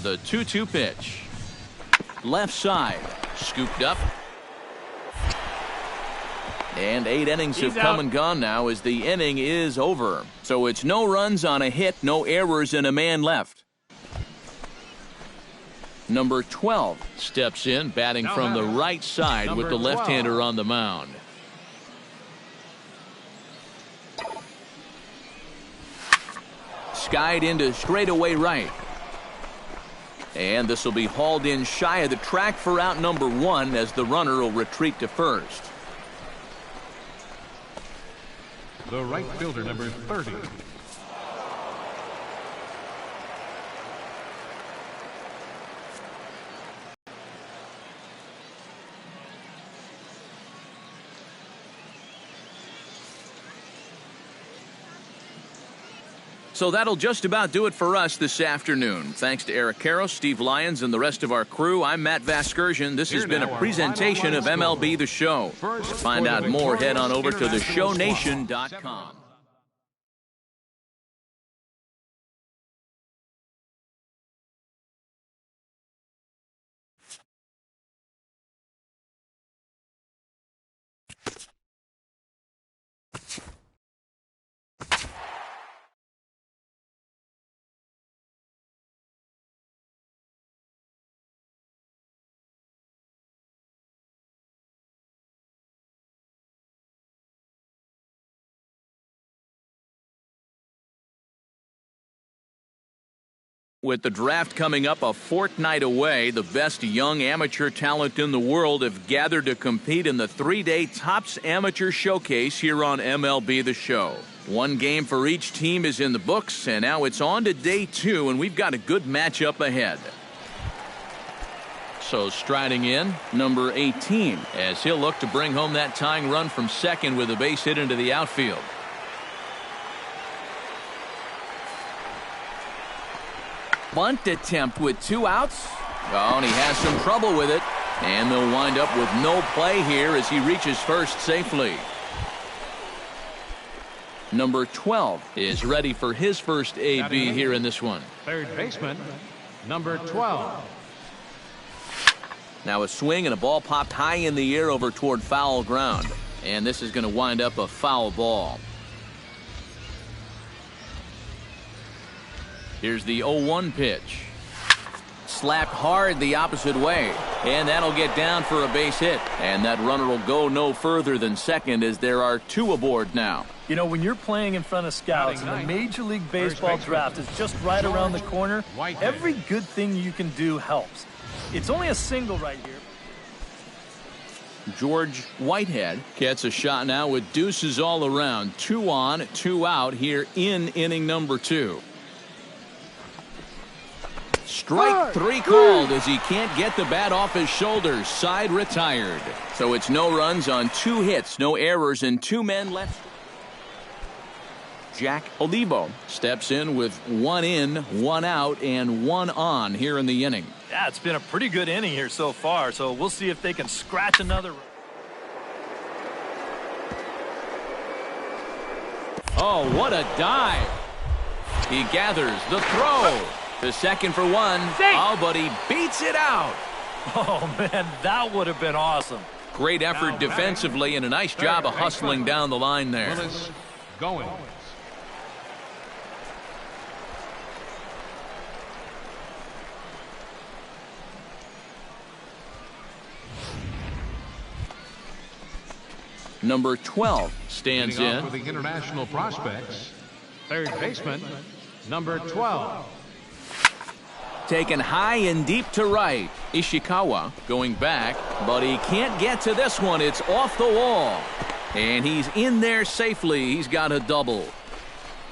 The 2-2 pitch. Left side. Scooped up. And 8 innings have come and gone now as the inning is over. So it's no runs on a hit, no errors, and a man left. Number 12 steps in, batting from the right side with the left-hander on the mound. Skied into straightaway right. And this will be hauled in shy of the track for out number 1 as the runner will retreat to first. The right fielder, number 30. So that'll just about do it for us this afternoon. Thanks to Eric Karros, Steve Lyons, and the rest of our crew. I'm Matt Vasgersian. This has been a presentation of MLB The Show. To find out more, head on over to theshownation.com. With the draft coming up a fortnight away, the best young amateur talent in the world have gathered to compete in the 3-day Topps Amateur Showcase here on MLB The Show. 1 game for each team is in the books, and now it's on to day 2, and we've got a good matchup ahead. So striding in, number 18, as he'll look to bring home that tying run from second with a base hit into the outfield. Bunt attempt with 2 outs. Oh, and he has some trouble with it. And they'll wind up with no play here as he reaches first safely. Number 12 is ready for his first AB here in this one. Third baseman, number 12. Now a swing and a ball popped high in the air over toward foul ground. And this is going to wind up a foul ball. Here's the 0-1 pitch. Slapped hard the opposite way. And that'll get down for a base hit. And that runner will go no further than second as there are 2 aboard now. You know, when you're playing in front of scouts and the Major League Baseball draft is just right around the corner, every good thing you can do helps. It's only a single right here. George Whitehead gets a shot now with deuces all around. 2 on, 2 out here in inning number 2. Strike 3 called as he can't get the bat off his shoulders. Side retired. So it's no runs on 2 hits, no errors, and 2 men left. Jack Olivo steps in with 1 in, 1 out, and 1 on here in the inning. Yeah, it's been a pretty good inning here so far, so we'll see if they can scratch another. Oh, what a dive. He gathers the throw. To second for 1. Oh, but he beats it out. Oh, man, that would have been awesome. Great effort defensively and a nice job of hustling down the line there. Willis Goins. Number 12 stands in. For the international prospects, third baseman, number 12. Taken high and deep to right. Ishikawa going back, but he can't get to this one. It's off the wall. And he's in there safely. He's got a double.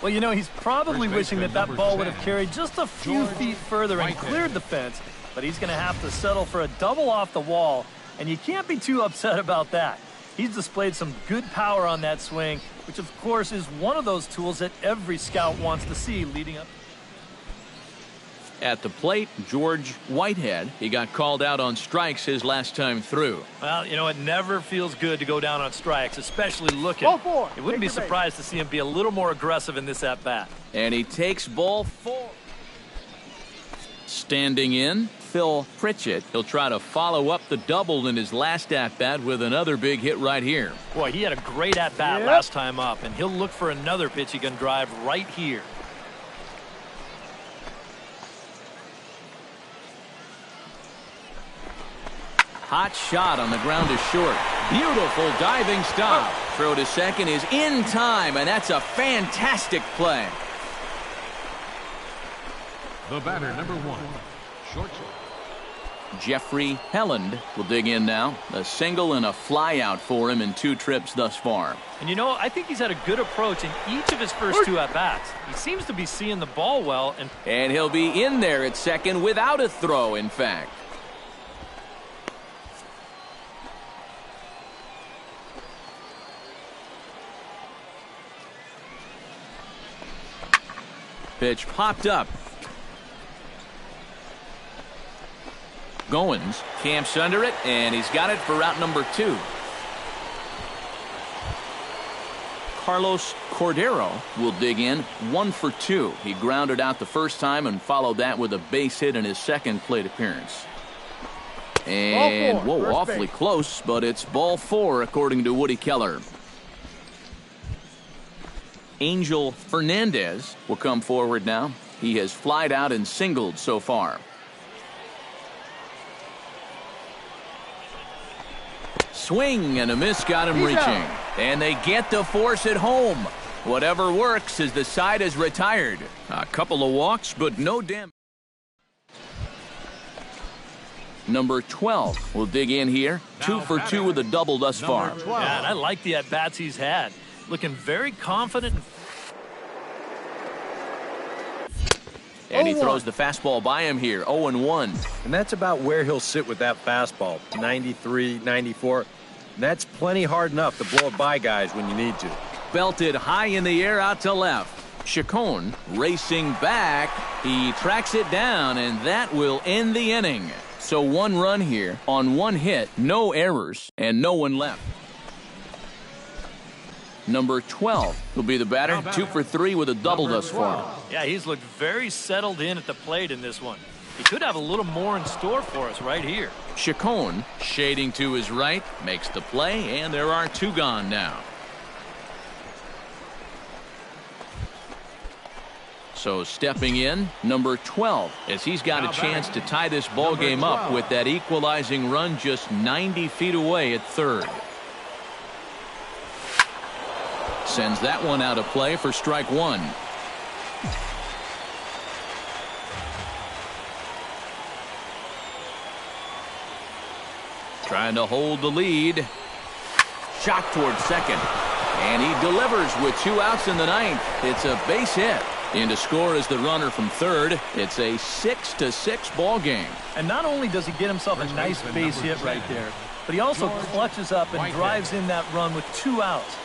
Well, you know, he's probably wishing that ball would have carried just a few feet further and cleared the fence, but he's going to have to settle for a double off the wall, and you can't be too upset about that. He's displayed some good power on that swing, which of course is one of those tools that every scout wants to see leading up. At the plate, George Whitehead. He got called out on strikes his last time through. Well, you know, it never feels good to go down on strikes, especially looking. It wouldn't be surprised to see him be a little more aggressive in this at-bat. And he takes ball 4. Standing in, Phil Pritchett. He'll try to follow up the double in his last at-bat with another big hit right here. Boy, he had a great at-bat last time up, and he'll look for another pitch he can drive right here. Hot shot on the ground is short. Beautiful diving stop. Throw to second is in time, and that's a fantastic play. The batter, number 1, shortstop. Jeffrey Helland will dig in now. A single and a fly out for him in 2 trips thus far. And you know, I think he's had a good approach in each of his first 2 at-bats. He seems to be seeing the ball well. And he'll be in there at second without a throw, in fact. Pitch popped up. Goins camps under it, and he's got it for out number 2. Carlos Cordero will dig in, 1 for 2. He grounded out the first time and followed that with a base hit in his second plate appearance. And, whoa, awfully close, but it's ball 4 according to Woody Keller. Angel Fernandez will come forward now. He has flied out and singled so far. Swing and a miss got him reaching. And they get to force it home. Whatever works as the side is retired. A couple of walks, but no damage. Number 12 will dig in here. 2 for 2 with a double thus far. Yeah, and I like the at-bats he's had. Looking very confident. And he throws the fastball by him here, 0-1. And that's about where he'll sit with that fastball, 93, 94. And that's plenty hard enough to blow it by guys when you need to. Belted high in the air out to left. Chacon racing back. He tracks it down, and that will end the inning. So 1 run here on 1 hit, no errors, and no one left. Number 12 will be the batter, 2 for 3 with a double thus far. Yeah, he's looked very settled in at the plate in this one. He could have a little more in store for us right here. Chacon shading to his right, makes the play, and there are 2 gone now. So stepping in, number 12, as he's got a chance to tie this ball game up with that equalizing run just 90 feet away at third. Sends that one out of play for strike 1. Trying to hold the lead. Shot towards second. And he delivers with 2 outs in the 9th. It's a base hit. In to score is the runner from third. It's a 6-6 ball game. And not only does he get himself a nice base hit right there, but he also clutches up and drives in that run with 2 outs.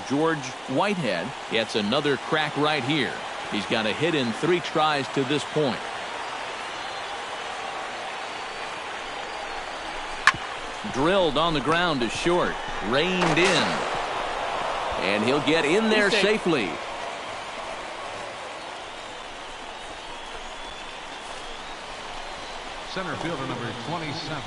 George Whitehead gets another crack right here. He's got a hit in 3 tries to this point. Drilled on the ground to short. Reined in. And he'll get in there safely. Center fielder number 27.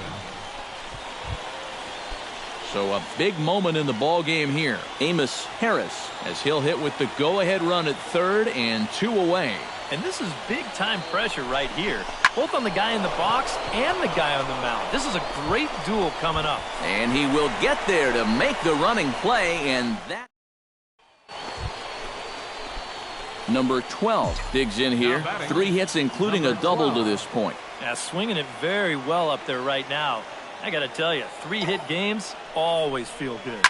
So a big moment in the ball game here. Amos Harris, as he'll hit with the go-ahead run at third and 2 away. And this is big-time pressure right here, both on the guy in the box and the guy on the mound. This is a great duel coming up. And he will get there to make the running play, and that... Number 12 digs in here. 3 hits, including a double to this point. Yeah, swinging it very well up there right now. I got to tell you, 3-hit games always feel good.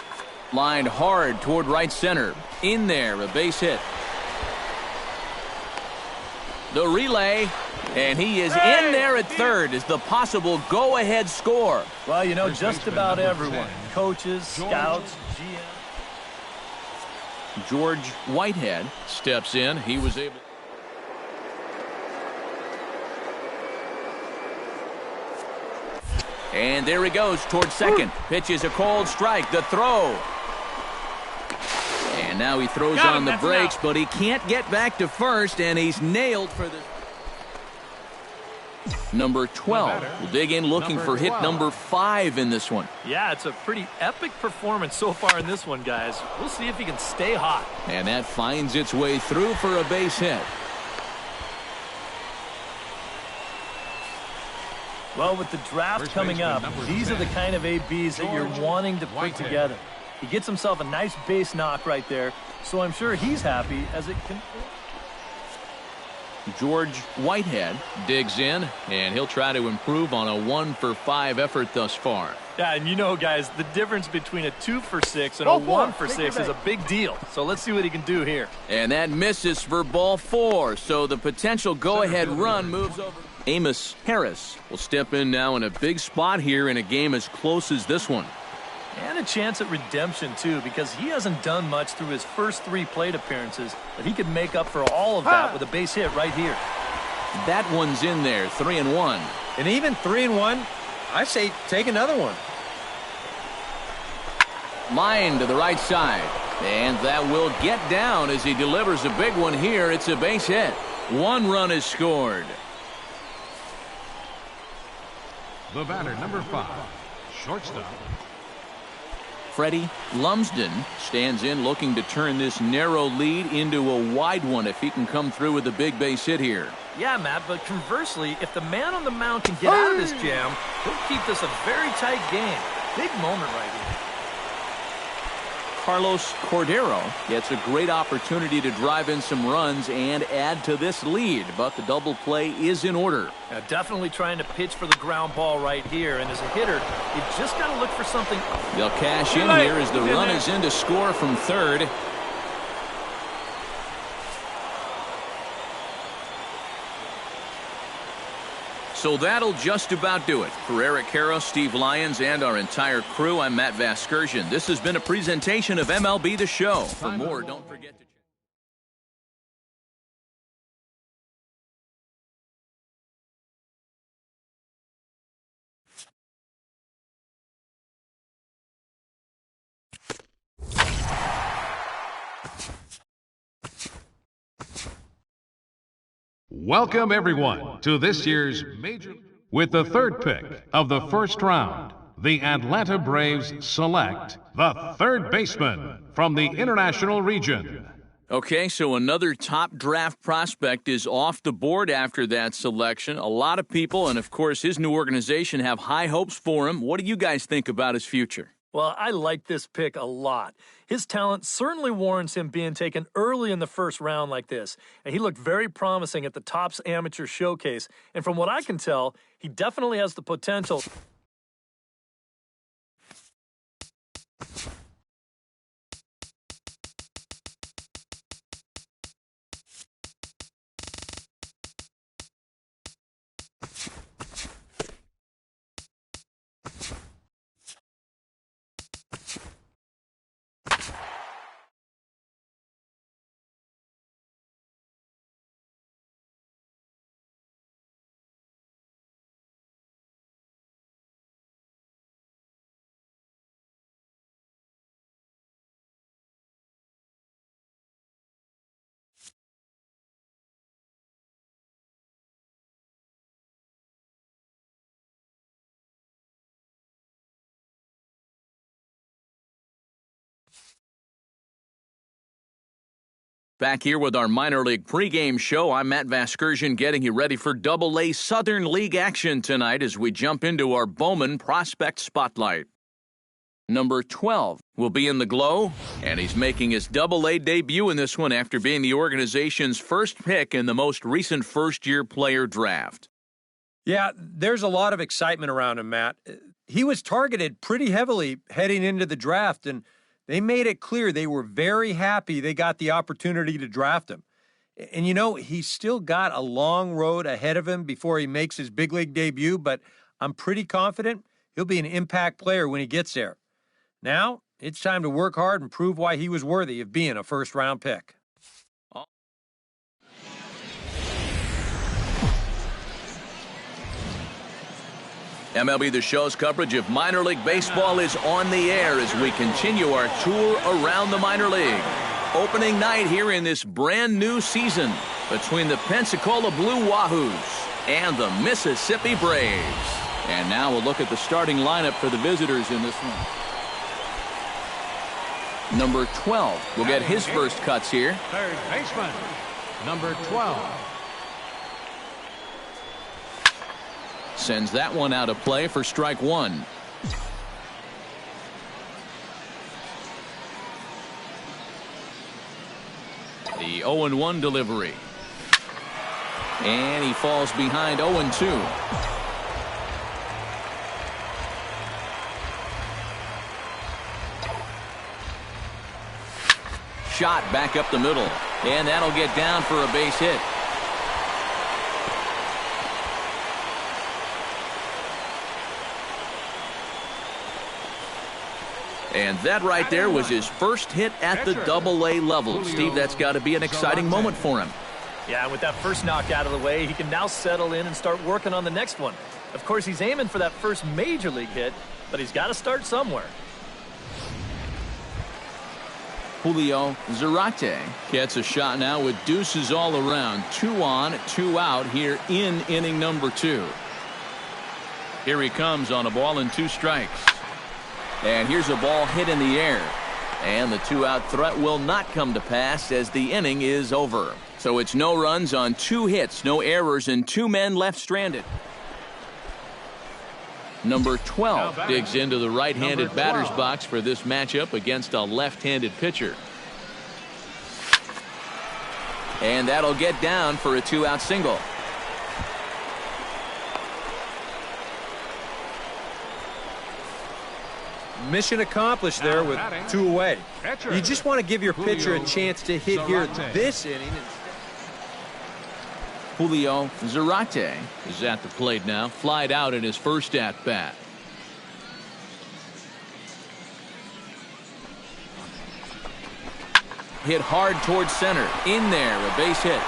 Lined hard toward right center. In there, a base hit. The relay, and he is in there at third as the possible go-ahead score. Well, you know, just about everyone. Coaches, scouts, GM. George Whitehead steps in. He was able... And there he goes towards second. Pitch is a cold strike. The throw. And And now he throws on the brakes, but he can't get back to first, and he's nailed for the... Number 12 will dig in looking for hit number 5 in this one. Yeah, it's a pretty epic performance so far in this one, guys. We'll see if he can stay hot. And that finds its way through for a base hit. Well, with the draft coming up, these are the kind of ABs that you're wanting to put together. He gets himself a nice base knock right there, so I'm sure he's happy as it can... George Whitehead digs in, and he'll try to improve on a 1-for-5 effort thus far. Yeah, and you know, guys, the difference between a 2-for-6 and a 1-for-6 is a big deal. So let's see what he can do here. And that misses for ball 4, so the potential go-ahead run moves over. Amos Harris will step in now in a big spot here in a game as close as this one. And a chance at redemption, too, because he hasn't done much through his first 3 plate appearances, but he could make up for all of that with a base hit right here. That one's in there, 3-1. And even 3-1, I say take another one. Line to the right side. And that will get down as he delivers a big one here. It's a base hit. 1 run is scored. The batter, number 5, shortstop. Freddie Lumsden stands in looking to turn this narrow lead into a wide one if he can come through with a big base hit here. Yeah, Matt, but conversely, if the man on the mound can get out of this jam, he'll keep this a very tight game. Big moment right here. Carlos Cordero gets a great opportunity to drive in some runs and add to this lead, but the double play is in order. Now, definitely trying to pitch for the ground ball right here, and as a hitter, you just got to look for something. They'll cash in here as the run is in to score from third. So that'll just about do it. For Eric Karros, Steve Lyons, and our entire crew, I'm Matt Vasgersian. This has been a presentation of MLB The Show. For more, don't forget to... Welcome, everyone, to this year's Major... With the 3rd pick of the 1st round, the Atlanta Braves select the 3rd baseman from the International Region. Okay, so another top draft prospect is off the board after that selection. A lot of people, and of course his new organization, have high hopes for him. What do you guys think about his future? Well, I like this pick a lot. His talent certainly warrants him being taken early in the 1st round like this. And he looked very promising at the Topps Amateur Showcase. And from what I can tell, he definitely has the potential. Back here with our minor league pregame show, I'm Matt Vasgersian getting you ready for Double-A Southern League action tonight as we jump into our Bowman Prospect Spotlight. Number 12 will be in the glow, and he's making his Double-A debut in this one after being the organization's first pick in the most recent first-year player draft. Yeah, there's a lot of excitement around him, Matt. He was targeted pretty heavily heading into the draft, and they made it clear they were very happy they got the opportunity to draft him. And, you know, he's still got a long road ahead of him before he makes his big league debut, but I'm pretty confident he'll be an impact player when he gets there. Now, it's time to work hard and prove why he was worthy of being a first-round pick. MLB The Show's coverage of minor league baseball is on the air as we continue our tour around the minor league. Opening night here in this brand new season between the Pensacola Blue Wahoos and the Mississippi Braves. And now we'll look at the starting lineup for the visitors in this one. Number 12 will get his first cuts here. Third baseman, number 12. Sends that one out of play for strike one. The 0-1 delivery. And he falls behind 0-2. Shot back up the middle. And that'll get down for a base hit. And that right there was his first hit at the Double-A level. Steve, that's got to be an exciting moment for him. Yeah, with that first knock out of the way, he can now settle in and start working on the next one. Of course, he's aiming for that first major league hit, but he's got to start somewhere. Julio Zarate gets a shot now with deuces all around. 2 on, 2 out here in inning number 2. Here he comes on a ball and 2 strikes. And here's a ball hit in the air. And the 2-out threat will not come to pass as the inning is over. So it's no runs on 2 hits, no errors, and 2 men left stranded. Number 12 digs into the right-handed batter's box for this matchup against a left-handed pitcher. And that'll get down for a 2-out single. Mission accomplished there with 2 away. You just want to give your pitcher a chance to hit here this inning. Julio Zarate is at the plate now, flied out in his first at-bat. Hit hard towards center. In there, a base hit.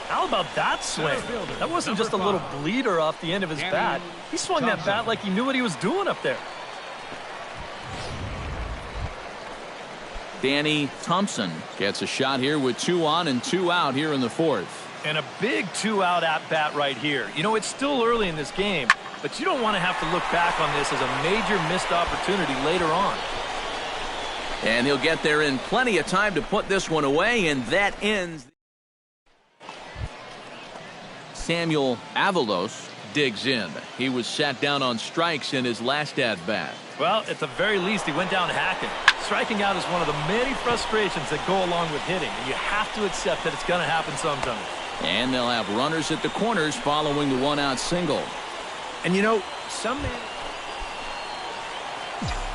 How about that swing? That wasn't just a little bleeder off the end of his bat. He swung that bat like he knew what he was doing up there. Danny Thompson gets a shot here with 2 on and 2 out here in the 4th. And a big 2-out at-bat right here. You know, it's still early in this game, but you don't want to have to look back on this as a major missed opportunity later on. And he'll get there in plenty of time to put this one away, and that ends. Samuel Avalos digs in. He was sat down on strikes in his last at-bat. Well, at the very least, he went down hacking. Striking out is one of the many frustrations that go along with hitting, and you have to accept that it's going to happen sometime. And they'll have runners at the corners following the 1-out single. And you know,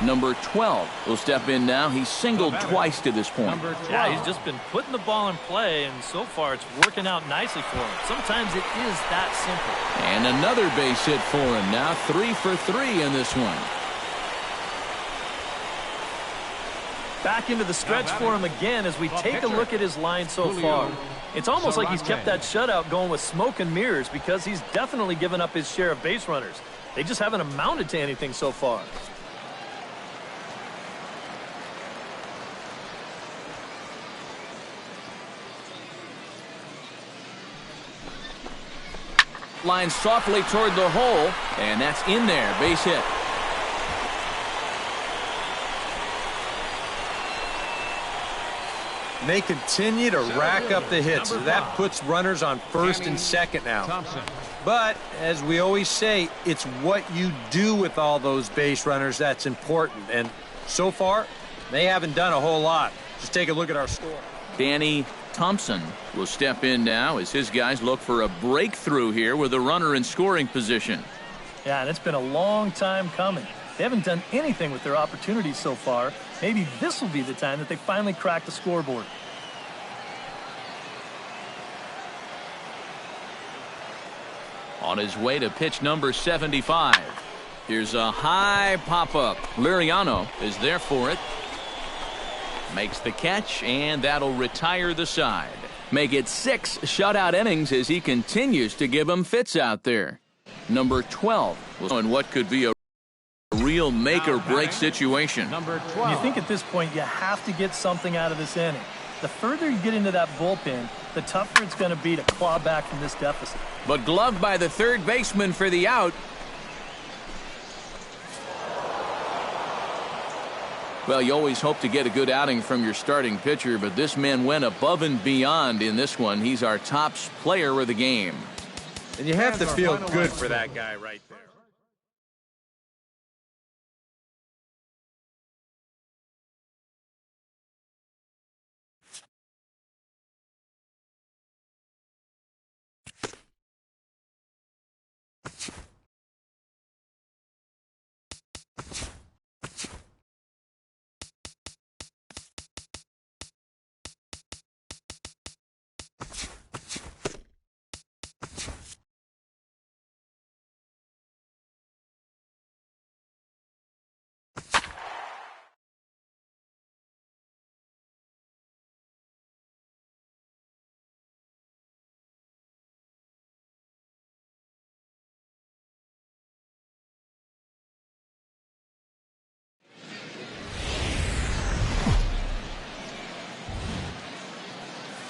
Number 12 will step in now. He's singled twice to this point. Yeah, he's just been putting the ball in play, and so far it's working out nicely for him. Sometimes it is that simple. And another base hit for him now. 3 for 3 in this one. Back into the stretch for him again as we take a look at his line so far. It's almost like he's kept that shutout going with smoke and mirrors because he's definitely given up his share of base runners. They just haven't amounted to anything so far. Line softly toward the hole, and that's in there. Base hit. They continue to rack up the hits. That puts runners on first and second now. But, as we always say, it's what you do with all those base runners that's important. And so far, they haven't done a whole lot. Just take a look at our score. Danny Thompson will step in now as his guys look for a breakthrough here with a runner in scoring position. Yeah, and it's been a long time coming. They haven't done anything with their opportunities so far. Maybe this will be the time that they finally crack the scoreboard. On his way to pitch number 75. Here's a high pop-up. Liriano is there for it. Makes the catch, and that'll retire the side. Make it 6 shutout innings as he continues to give them fits out there. Number 12. And what could be a real make-or-break situation. Number 12. You think at this point you have to get something out of this inning. The further you get into that bullpen, the tougher it's going to be to claw back from this deficit. But gloved by the third baseman for the out. Well, you always hope to get a good outing from your starting pitcher, but this man went above and beyond in this one. He's our top player of the game. And you have to feel good for that guy right there.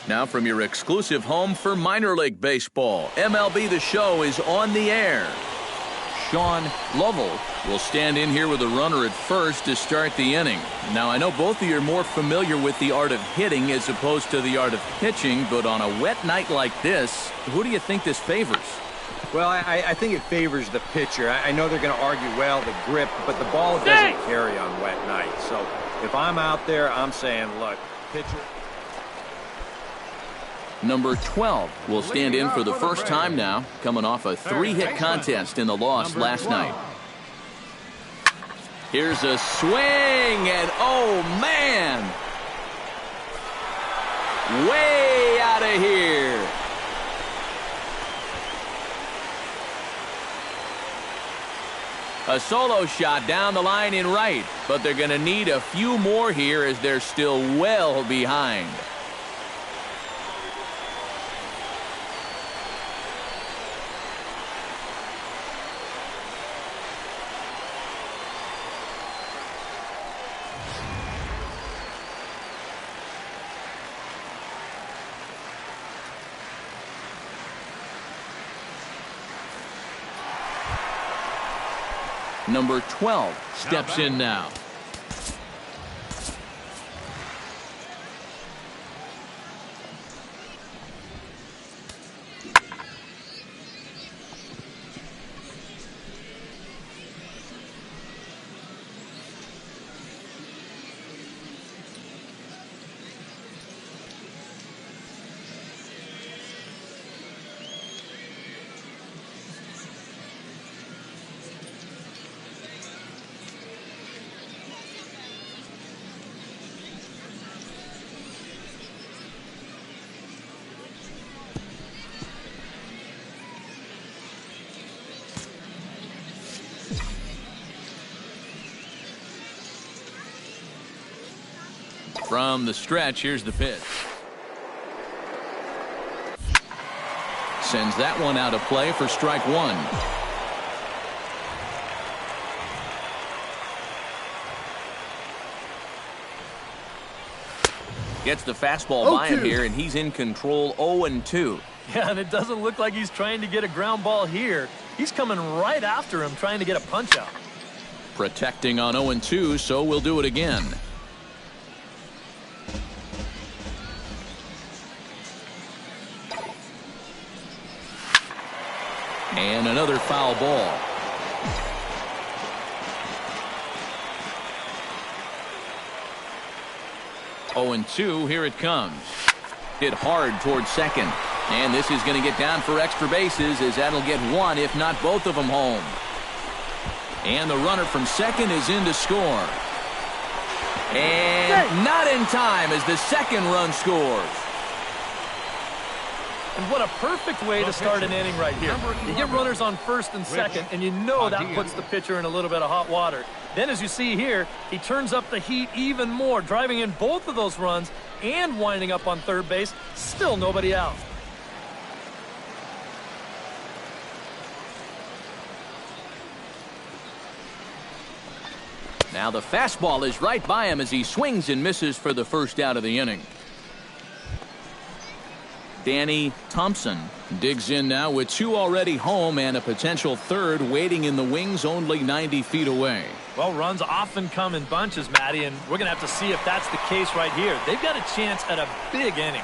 Now from your exclusive home for minor league baseball, MLB The Show is on the air. Sean Lovell will stand in here with a runner at first to start the inning. Now, I know both of you are more familiar with the art of hitting as opposed to the art of pitching, but on a wet night like this, who do you think this favors? Well, I think it favors the pitcher. I know they're going to argue, well, the grip, but the ball doesn't carry on wet nights. So if I'm out there, I'm saying, look, pitcher. Number 12 will stand in for the first time now, coming off a 3-hit contest in the loss last night. Here's a swing, and oh, man! Way out of here. A solo shot down the line in right, but they're going to need a few more here as they're still well behind. Number 12 steps in now. From the stretch, here's the pitch. Sends that one out of play for strike one. Gets the fastball by him here, and he's in control 0-2. Yeah, and it doesn't look like he's trying to get a ground ball here. He's coming right after him, trying to get a punch out. Protecting on 0-2, so we'll do it again. And another foul ball. Oh, and 2, here it comes. Hit hard towards second. And this is going to get down for extra bases as that'll get one, if not both of them, home. And the runner from second is in to score. And not in time as the second run scores. And what a perfect way to start an inning right here. You get runners on first and second, and you know that puts the pitcher in a little bit of hot water. Then, as you see here, he turns up the heat even more, driving in both of those runs and winding up on third base. Still nobody out. Now the fastball is right by him as he swings and misses for the first out of the inning. Danny Thompson digs in now with 2 already home and a potential third waiting in the wings only 90 feet away. Well, runs often come in bunches, Matty, and we're going to have to see if that's the case right here. They've got a chance at a big inning.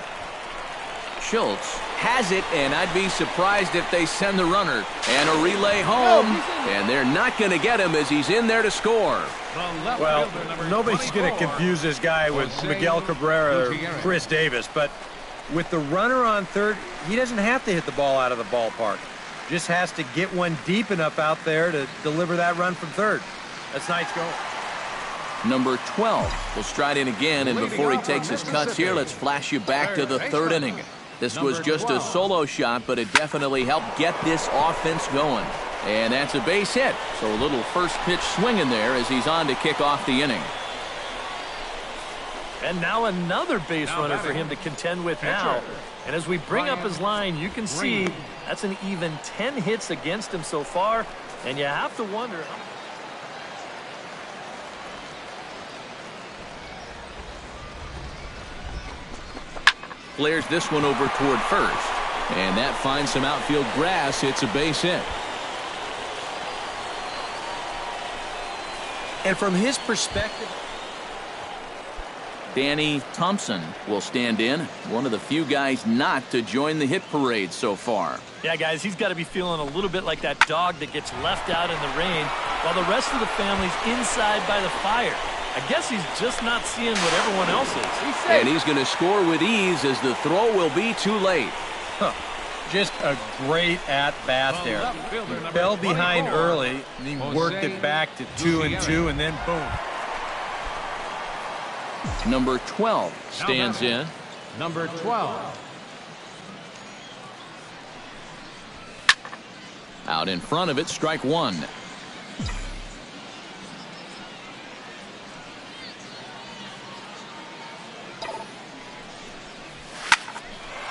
Schultz has it, and I'd be surprised if they send the runner. And a relay home, and they're not going to get him as he's in there to score. Well, nobody's going to confuse this guy with Miguel Cabrera or Chris Davis, but with the runner on third, he doesn't have to hit the ball out of the ballpark. Just has to get one deep enough out there to deliver that run from third. That's nice going. Number 12 will stride in again, and before he takes his cuts here, let's flash you back to the third inning. This was just a solo shot, but it definitely helped get this offense going. And that's a base hit, so a little first pitch swing in there as he's on to kick off the inning. And now another base runner for him to contend with now. And as we bring up his line, you can see that's an even 10 hits against him so far, and you have to wonder. Flares this one over toward first, and that finds some outfield grass. It's a base hit. And from his perspective, Danny Thompson will stand in, one of the few guys not to join the hit parade so far. Yeah, guys, he's got to be feeling a little bit like that dog that gets left out in the rain while the rest of the family's inside by the fire. I guess he's just not seeing what everyone else is. And he's going to score with ease as the throw will be too late. Just a great at-bat there. He fell behind early, and he worked it back to 2-2, and then boom. Number 12 stands in. Number 12. Out in front of it, strike one.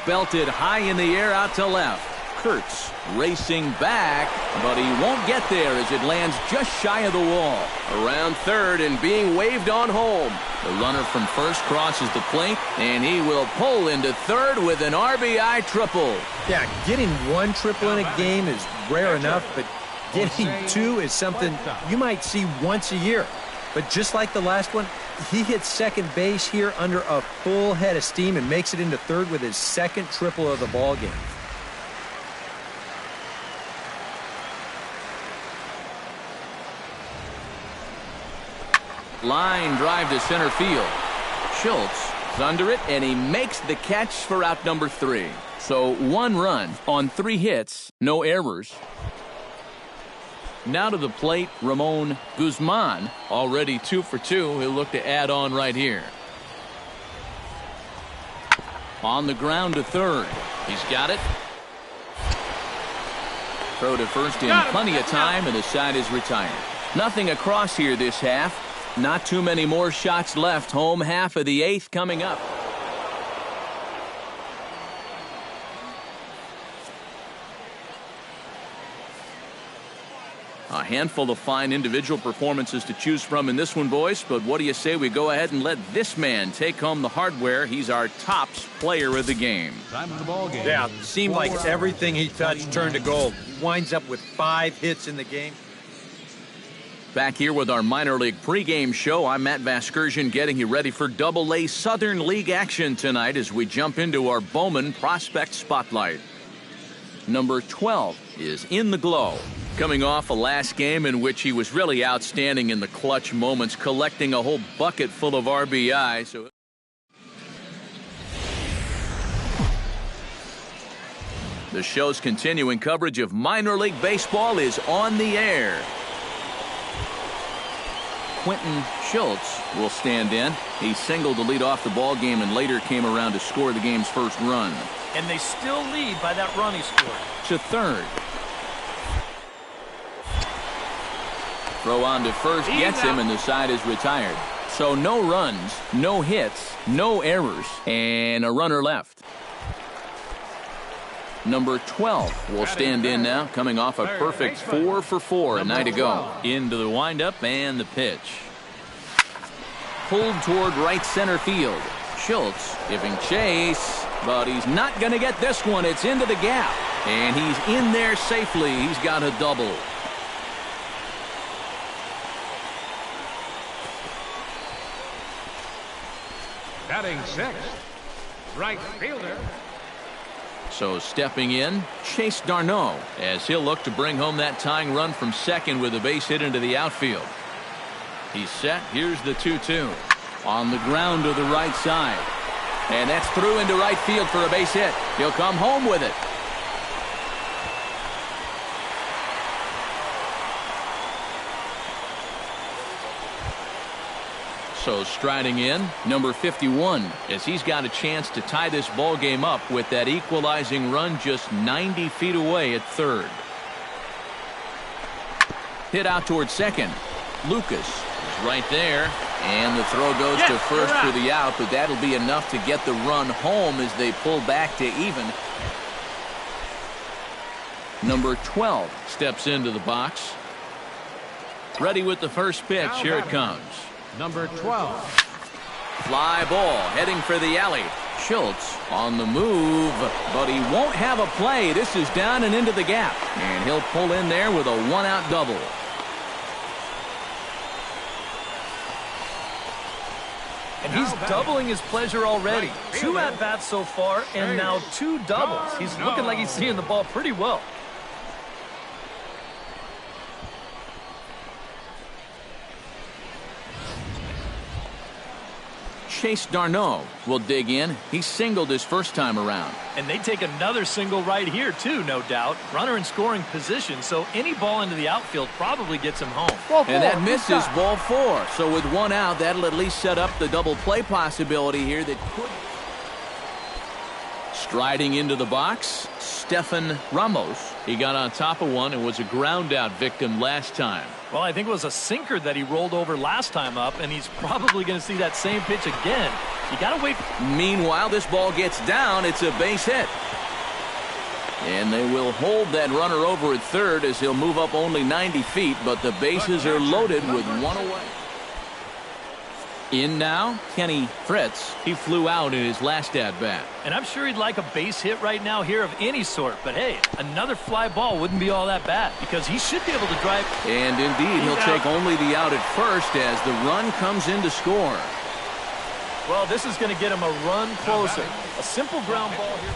Belted high in the air out to left. Kurtz racing back, but he won't get there as it lands just shy of the wall. Around third and being waved on home. The runner from first crosses the plate, and he will pull into third with an RBI triple. Yeah, getting one triple in a game is rare enough, but getting two is something you might see once a year. But just like the last one, he hits second base here under a full head of steam and makes it into third with his second triple of the ball game. Line drive to center field. Schultz is under it, and he makes the catch for out number 3. So 1 run on 3 hits, no errors. Now to the plate, Ramon Guzman, already 2 for 2. He'll look to add on right here. On the ground to third. He's got it. Throw to first in plenty of time, and the side is retired. Nothing across here this half. Not too many more shots left. Home half of the 8th coming up. A handful of fine individual performances to choose from in this one, boys. But what do you say we go ahead and let this man take home the hardware? He's our tops player of the game. Time of the ball game. Yeah, seemed like everything he touched turned to gold. He winds up with 5 hits in the game. Back here with our minor league pregame show, I'm Matt Vasgersian getting you ready for Double-A Southern League action tonight as we jump into our Bowman Prospect Spotlight. Number 12 is in the glow. Coming off a last game in which he was really outstanding in the clutch moments, collecting a whole bucket full of RBI. So the show's continuing coverage of minor league baseball is on the air. Quentin Schultz will stand in. He singled to lead off the ball game and later came around to score the game's first run. And they still lead by that run he scored. To third. Throw on to first gets him, and the side is retired. So no runs, no hits, no errors, and a runner left. Number 12 will stand in now, coming off a perfect 4 for 4 a night ago. Into the windup and the pitch. pulled toward right center field. Schultz giving chase, but he's not going to get this one. It's into the gap, and he's in there safely. He's got a double. Batting sixth, right fielder. So stepping in, Chase Darno, as he'll look to bring home that tying run from second with a base hit into the outfield. He's set. Here's the 2-2. On the ground to the right side. And that's through into right field for a base hit. He'll come home with it. So striding in, number 51, as he's got a chance to tie this ball game up with that equalizing run just 90 feet away at third. Hit out towards second. Lucas is right there, and the throw goes to first for the out, but that'll be enough to get the run home as they pull back to even. Number 12 steps into the box. Ready with the first pitch. Here it comes. Number 12. Fly ball heading for the alley. Schultz on the move, but he won't have a play. This is down and into the gap, and he'll pull in there with a one-out double. And he's doubling his pleasure already. 2 at-bats so far, and now 2 doubles. He's looking like he's seeing the ball pretty well. Chase Darno will dig in. He singled his first time around. And they take another single right here, too, no doubt. Runner in scoring position, so any ball into the outfield probably gets him home. And that misses ball 4. So with one out, that'll at least set up the double play possibility here that could. Striding into the box, Stefan Ramos. He got on top of one and was a ground out victim last time. Well, I think it was a sinker that he rolled over last time up, and he's probably going to see that same pitch again. You got to wait. Meanwhile, this ball gets down. It's a base hit. And they will hold that runner over at third as he'll move up only 90 feet, but the bases are loaded with one away. In now, Kenny Fritz. He flew out in his last at-bat. And I'm sure he'd like a base hit right now here of any sort. But, hey, another fly ball wouldn't be all that bad because he should be able to drive. And, indeed, he'll take only the out at first as the run comes in to score. Well, this is going to get him a run closer. A simple ground ball here.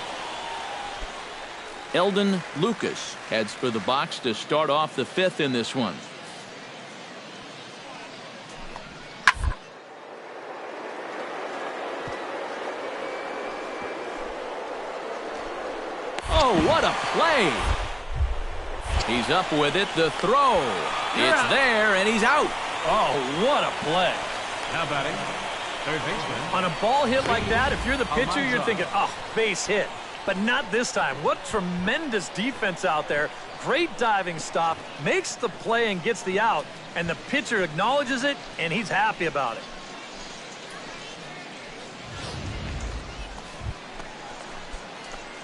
Eldon Lucas heads for the box to start off the 5th in this one. Oh, what a play. He's up with it. The throw. It's there, and he's out. Oh, what a play. Now batting, third baseman. On a ball hit like that, if you're the pitcher, you're thinking, oh, base hit. But not this time. What tremendous defense out there. Great diving stop. Makes the play and gets the out. And the pitcher acknowledges it, and he's happy about it.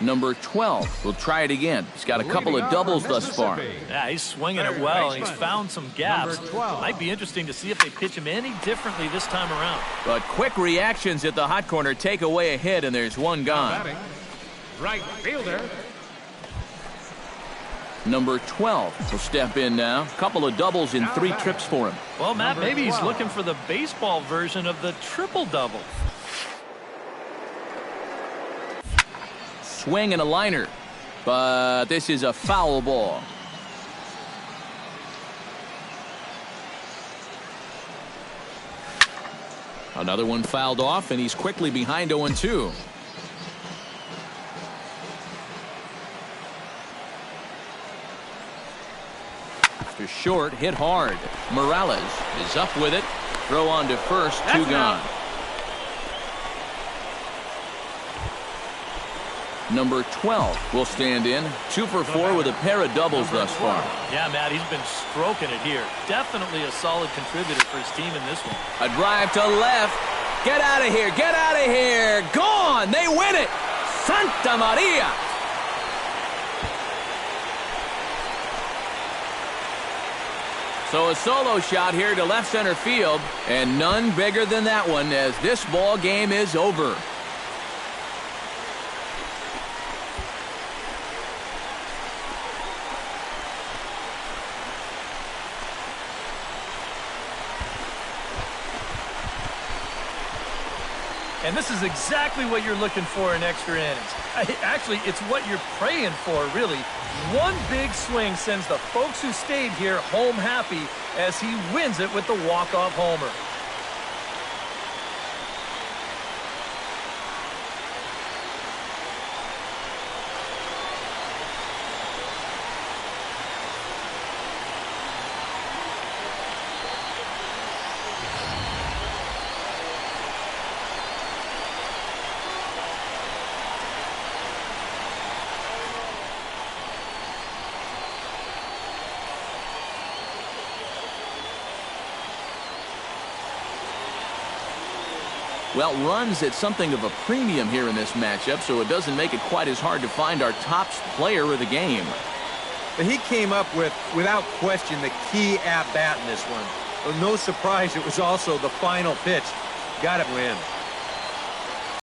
Number 12 will try it again. He's got a couple of doubles thus far. Yeah, he's swinging it well, and he's found some gaps. Might be interesting to see if they pitch him any differently this time around. But quick reactions at the hot corner take away a hit, and there's one gone. Right fielder. Number 12 will step in now. A couple of doubles in 3 trips for him. Well, Matt, maybe he's looking for the baseball version of the triple-double. Swing and a liner, but this is a foul ball. Another one fouled off, and he's quickly behind 0-2. After short, hit hard. Morales is up with it. Throw on to first, 2 gone. Number 12 will stand in. 2 for 4 with a pair of doubles thus far. Yeah, Matt, he's been stroking it here. Definitely a solid contributor for his team in this one. A drive to left. Get out of here. Get out of here. Gone. They win it. Santa Maria. So a solo shot here to left center field, and none bigger than that one as this ball game is over. And this is exactly what you're looking for in extra innings. Actually, it's what you're praying for, really. One big swing sends the folks who stayed here home happy as he wins it with the walk-off homer. Well, runs at something of a premium here in this matchup, so it doesn't make it quite as hard to find our top player of the game. But he came up with, without question, the key at-bat in this one. So no surprise it was also the final pitch. Got to win.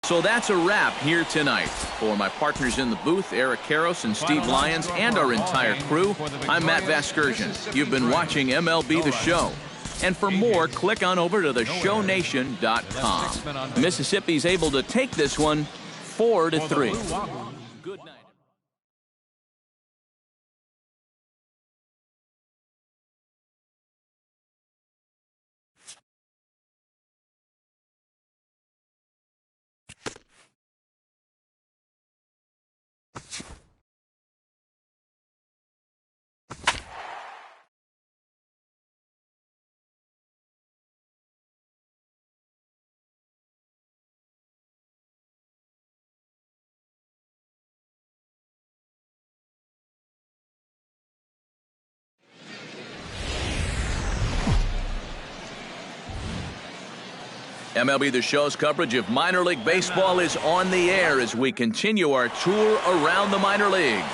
So that's a wrap here tonight. For my partners in the booth, Eric Karros and Steve Lyons, and our entire crew, I'm Matt Vasgersian. You've been watching MLB The Show. And for more, click on over to theshownation.com. Mississippi's able to take this one 4-3. Good night. MLB The Show's coverage of minor league baseball is on the air as we continue our tour around the minor league.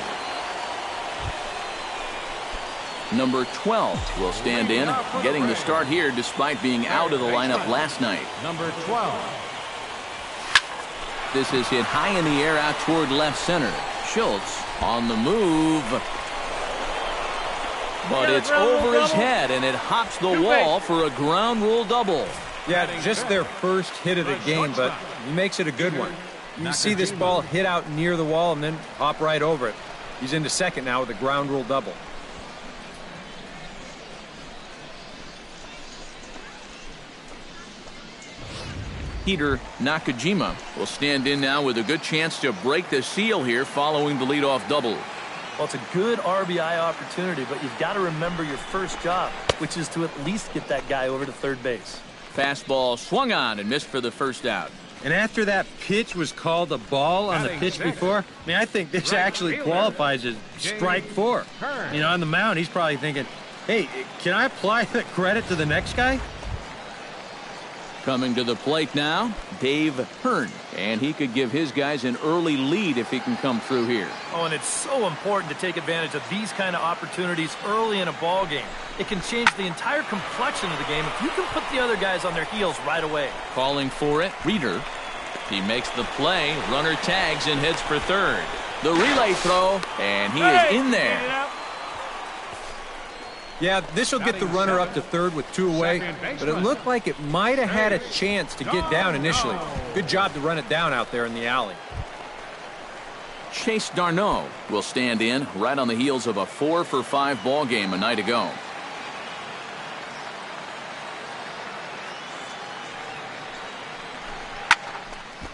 Number 12 will stand in, getting the start here despite being out of the lineup last night. Number 12. This is hit high in the air out toward left center. Schultz on the move. But it's over his head, and it hops the wall for a ground rule double. Yeah, just their first hit of the game, but he makes it a good one. You see this ball hit out near the wall and then hop right over it. He's into second now with a ground rule double. Peter Nakajima will stand in now with a good chance to break the seal here following the leadoff double. Well, it's a good RBI opportunity, but you've got to remember your first job, which is to at least get that guy over to third base. Fastball swung on and missed for the first out. And after that pitch was called a ball on the pitch before, I mean, I think this actually qualifies as strike 4. You know, on the mound, he's probably thinking, hey, can I apply the credit to the next guy? Coming to the plate now, Dave Hearn. And he could give his guys an early lead if he can come through here. Oh, and it's so important to take advantage of these kind of opportunities early in a ball game. It can change the entire complexion of the game if you can put the other guys on their heels right away. Calling for it, Reeder. He makes the play, runner tags and heads for third. The relay throw, and he is in there. Yeah, this will get the runner up to third with 2 away, but it looked like it might have had a chance to get down initially. Good job to run it down out there in the alley. Chase Darno will stand in right on the heels of a 4-for-5 ball game a night ago.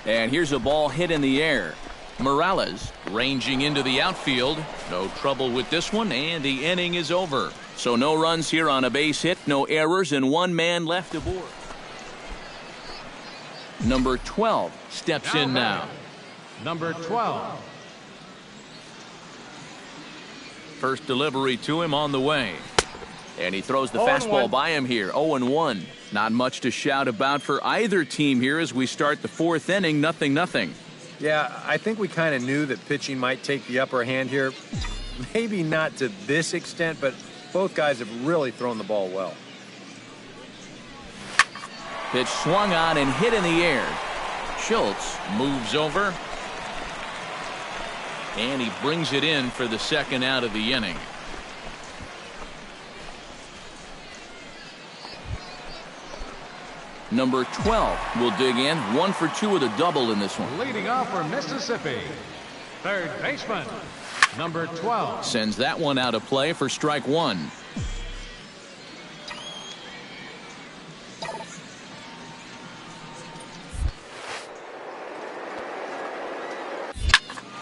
And here's a ball hit in the air. Morales ranging into the outfield. No trouble with this one, and the inning is over. So no runs here on a base hit, no errors, and 1 man left aboard. Number 12 steps in now. Number 12. First delivery to him on the way. And he throws the fastball by him here, 0-1. Not much to shout about for either team here as we start the 4th inning, 0-0. Yeah, I think we kind of knew that pitching might take the upper hand here. Maybe not to this extent, but Both guys have really thrown the ball well. Pitch swung on and hit in the air. Schultz moves over. And he brings it in for the second out of the inning. Number 12 will dig in. 1 for 2 with a double in this one. Leading off for Mississippi, third baseman, number 12. Sends that one out of play for strike 1.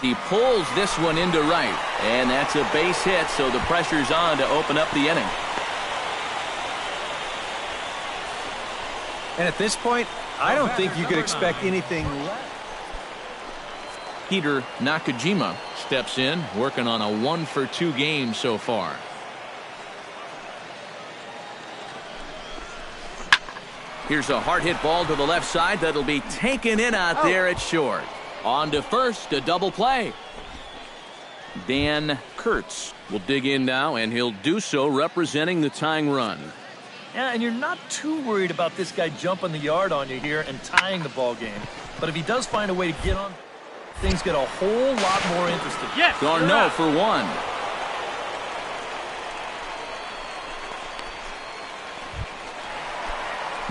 He pulls this one into right, and that's a base hit, so the pressure's on to open up the inning. And at this point, I don't think you could expect anything less. Peter Nakajima steps in, working on a 1 for 2 game so far. Here's a hard hit ball to the left side that'll be taken in out there at short. On to first, a double play. Dan Kurtz will dig in now, and he'll do so representing the tying run. Yeah, and you're not too worried about this guy jumping the yard on you here and tying the ball game. But if he does find a way to get on, things get a whole lot more interesting. Yes, Garneau for 1.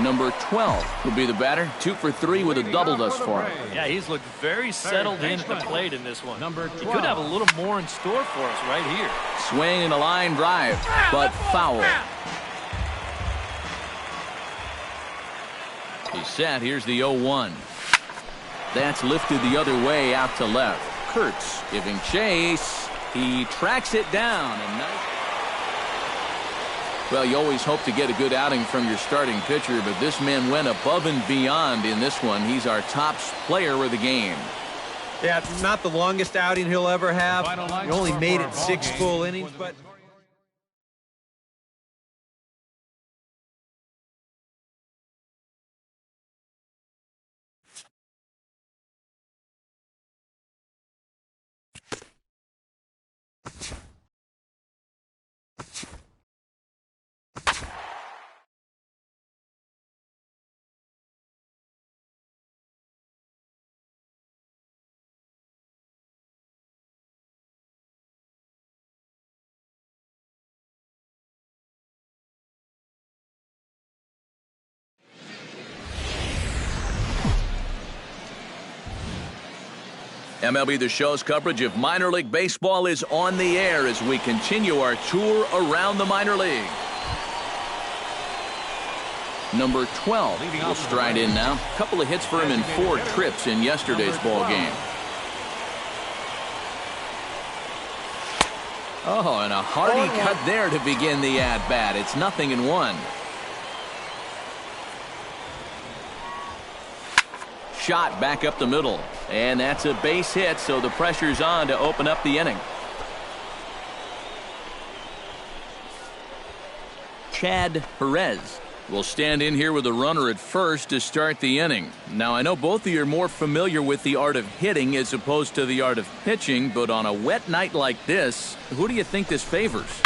Number 12 will be the batter. 2 for 3 with a double thus far. Yeah, he's looked very settled in at the plate in this one. He could have a little more in store for us right here. Swing and a line drive, but foul. He's set. Here's the 0-1. That's lifted the other way out to left. Kurtz giving chase. He tracks it down. And well, you always hope to get a good outing from your starting pitcher, but this man went above and beyond in this one. He's our top player of the game. Yeah, not the longest outing he'll ever have. He only made it 6 full innings, but... MLB The Show's coverage of minor league baseball is on the air as we continue our tour around the minor league. Number 12 will stride in now. A couple of hits for him in 4 trips in yesterday's ball game. Oh, and a hearty cut there to begin the at-bat. It's 0-1. Shot back up the middle, and that's a base hit, so the pressure's on to open up the inning. Chad Perez will stand in here with a runner at first to start the inning. Now, I know both of you are more familiar with the art of hitting as opposed to the art of pitching, but on a wet night like this, who do you think this favors?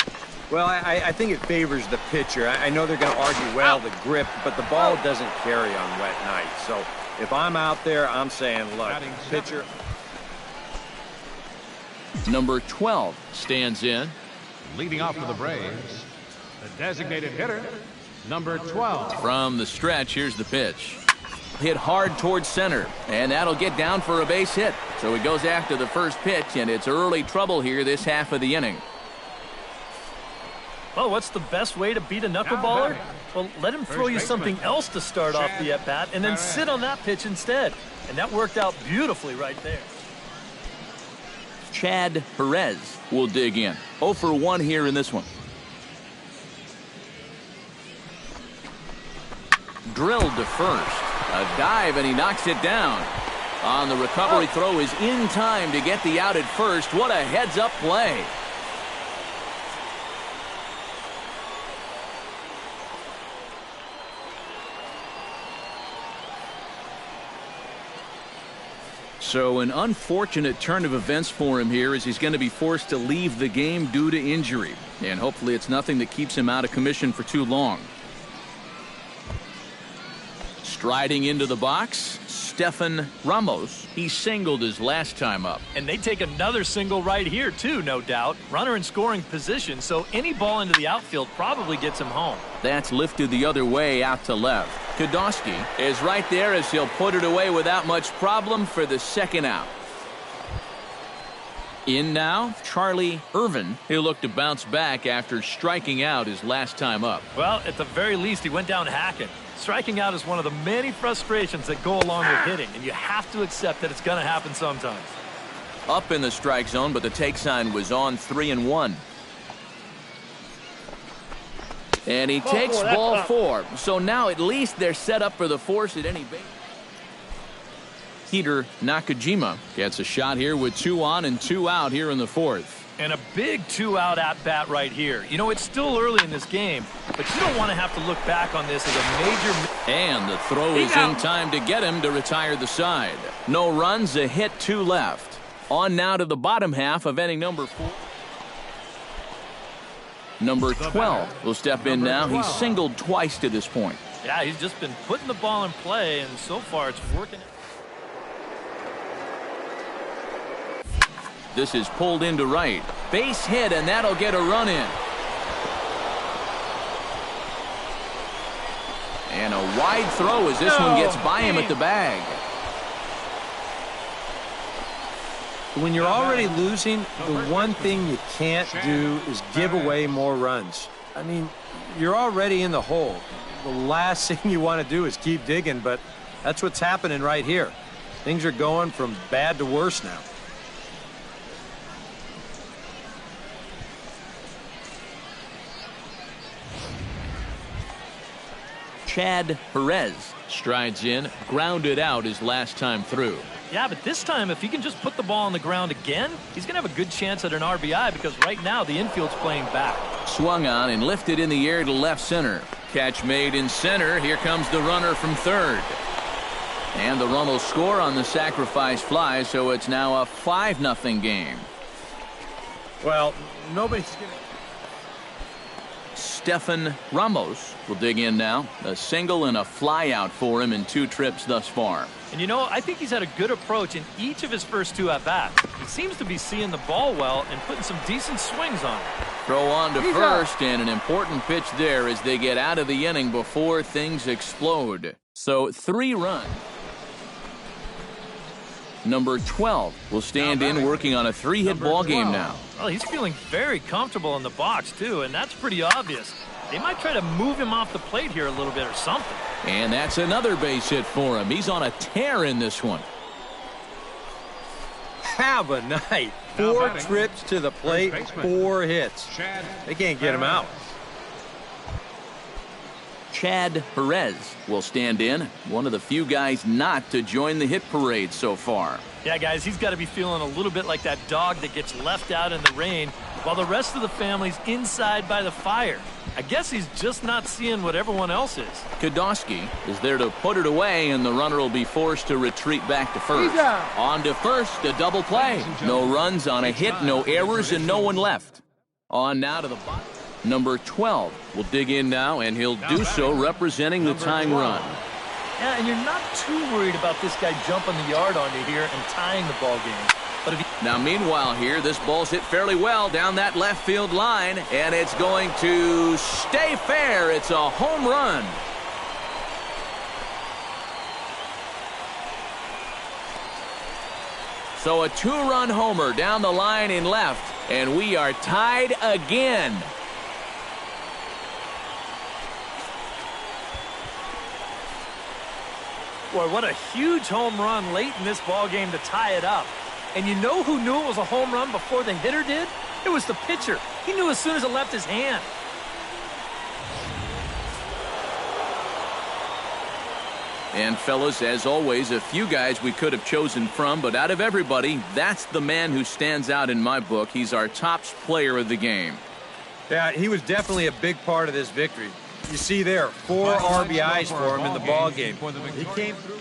Well, I think it favors the pitcher. I know they're going to argue, well, the grip, but the ball doesn't carry on wet nights. So if I'm out there, I'm saying, look, pitcher. Number 12 stands in. Leading off for the Braves, the designated hitter, number 12. From the stretch, here's the pitch. Hit hard towards center, and that'll get down for a base hit. So he goes after the first pitch, and it's early trouble here this half of the inning. Well, what's the best way to beat a knuckleballer? Well, let him throw you something else to start off the at-bat, and then sit on that pitch instead. And that worked out beautifully right there. Chad Perez will dig in. 0 for 1 here in this one. Drilled to first. A dive, and he knocks it down. On the recovery throw is in time to get the out at first. What a heads-up play. So an unfortunate turn of events for him here as he's going to be forced to leave the game due to injury. And hopefully it's nothing that keeps him out of commission for too long. Striding into the box, Stefan Ramos. He singled his last time up. And they take another single right here, too, no doubt. Runner in scoring position, so any ball into the outfield probably gets him home. That's lifted the other way out to left. Kodosky is right there as he'll put it away without much problem for the second out. In now, Charlie Irvin. He'll look to bounce back after striking out his last time up. Well, at the very least, he went down hacking. Striking out is one of the many frustrations that go along with hitting, and you have to accept that it's going to happen sometimes. Up in the strike zone, but the take sign was on 3-1. And he takes ball 4. So now at least they're set up for the force at any base. Peter Nakajima gets a shot here with 2 on and 2 out here in the 4th. And a big 2-out at-bat right here. You know, it's still early in this game, but you don't want to have to look back on this as a major... And the throw is in time to get him to retire the side. No runs, a hit, 2 left. On now to the bottom half of inning number 4. Number 12 will step in now. He's singled twice to this point. Yeah, he's just been putting the ball in play, and so far it's working. This is pulled into right. Base hit, and that'll get a run in. And a wide throw as this one gets by him at the bag. When you're already losing, the one thing you can't do is give away more runs. I mean, you're already in the hole. The last thing you want to do is keep digging, but that's what's happening right here. Things are going from bad to worse now. Chad Perez strides in, grounded out his last time through. Yeah, but this time, if he can just put the ball on the ground again, he's going to have a good chance at an RBI because right now the infield's playing back. Swung on and lifted in the air to left center. Catch made in center. Here comes the runner from third. And the run will score on the sacrifice fly, so it's now a 5-0 game. Well, nobody's going to... Stefan Ramos will dig in now. A single and a fly out for him in 2 trips thus far. And you know, I think he's had a good approach in each of his first 2 at-bats. He seems to be seeing the ball well and putting some decent swings on it. Throw on to first, and an important pitch there as they get out of the inning before things explode. So 3 runs. Number 12 will stand in working on a 3-hit ball game now. Well, he's feeling very comfortable in the box, too, and that's pretty obvious. They might try to move him off the plate here a little bit or something. And that's another base hit for him. He's on a tear in this one. Have a night. 4 trips to the plate, 4 hits. They can't get him out. Chad Perez will stand in, one of the few guys not to join the hit parade so far. Yeah, guys, he's got to be feeling a little bit like that dog that gets left out in the rain while the rest of the family's inside by the fire. I guess he's just not seeing what everyone else is. Kodosky is there to put it away, and the runner will be forced to retreat back to first. On to first, a double play. No runs on a hit, no errors, and no one left. On now to the bottom. Number 12 will dig in now, and he'll do so representing the tying run. Yeah, and you're not too worried about this guy jumping the yard onto here and tying the ball game. But if he... Now, meanwhile here, this ball's hit fairly well down that left field line, and it's going to stay fair. It's a home run. So a 2-run homer down the line in left, and we are tied again. Boy, what a huge home run late in this ball game to tie it up. And you know who knew it was a home run before the hitter did? It was the pitcher. He knew as soon as it left his hand. And fellas, as always, a few guys we could have chosen from, but out of everybody, that's the man who stands out in my book. He's our top player of the game. Yeah, he was definitely a big part of this victory. You see there, 4 RBIs for him in the ball game. He came through.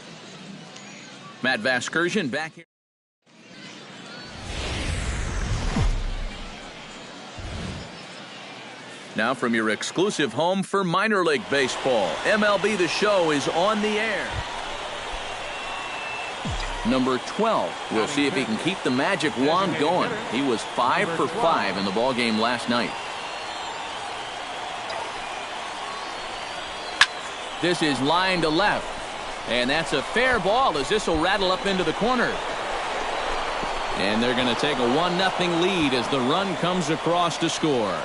Matt Vasgersian back here. Now from your exclusive home for minor league baseball, MLB The Show is on the air. Number 12. We'll see if he can keep the magic wand going. He was 5 for 5 in the ballgame last night. This is line to left. And that's a fair ball as this will rattle up into the corner. And they're going to take a 1-0 lead as the run comes across to score.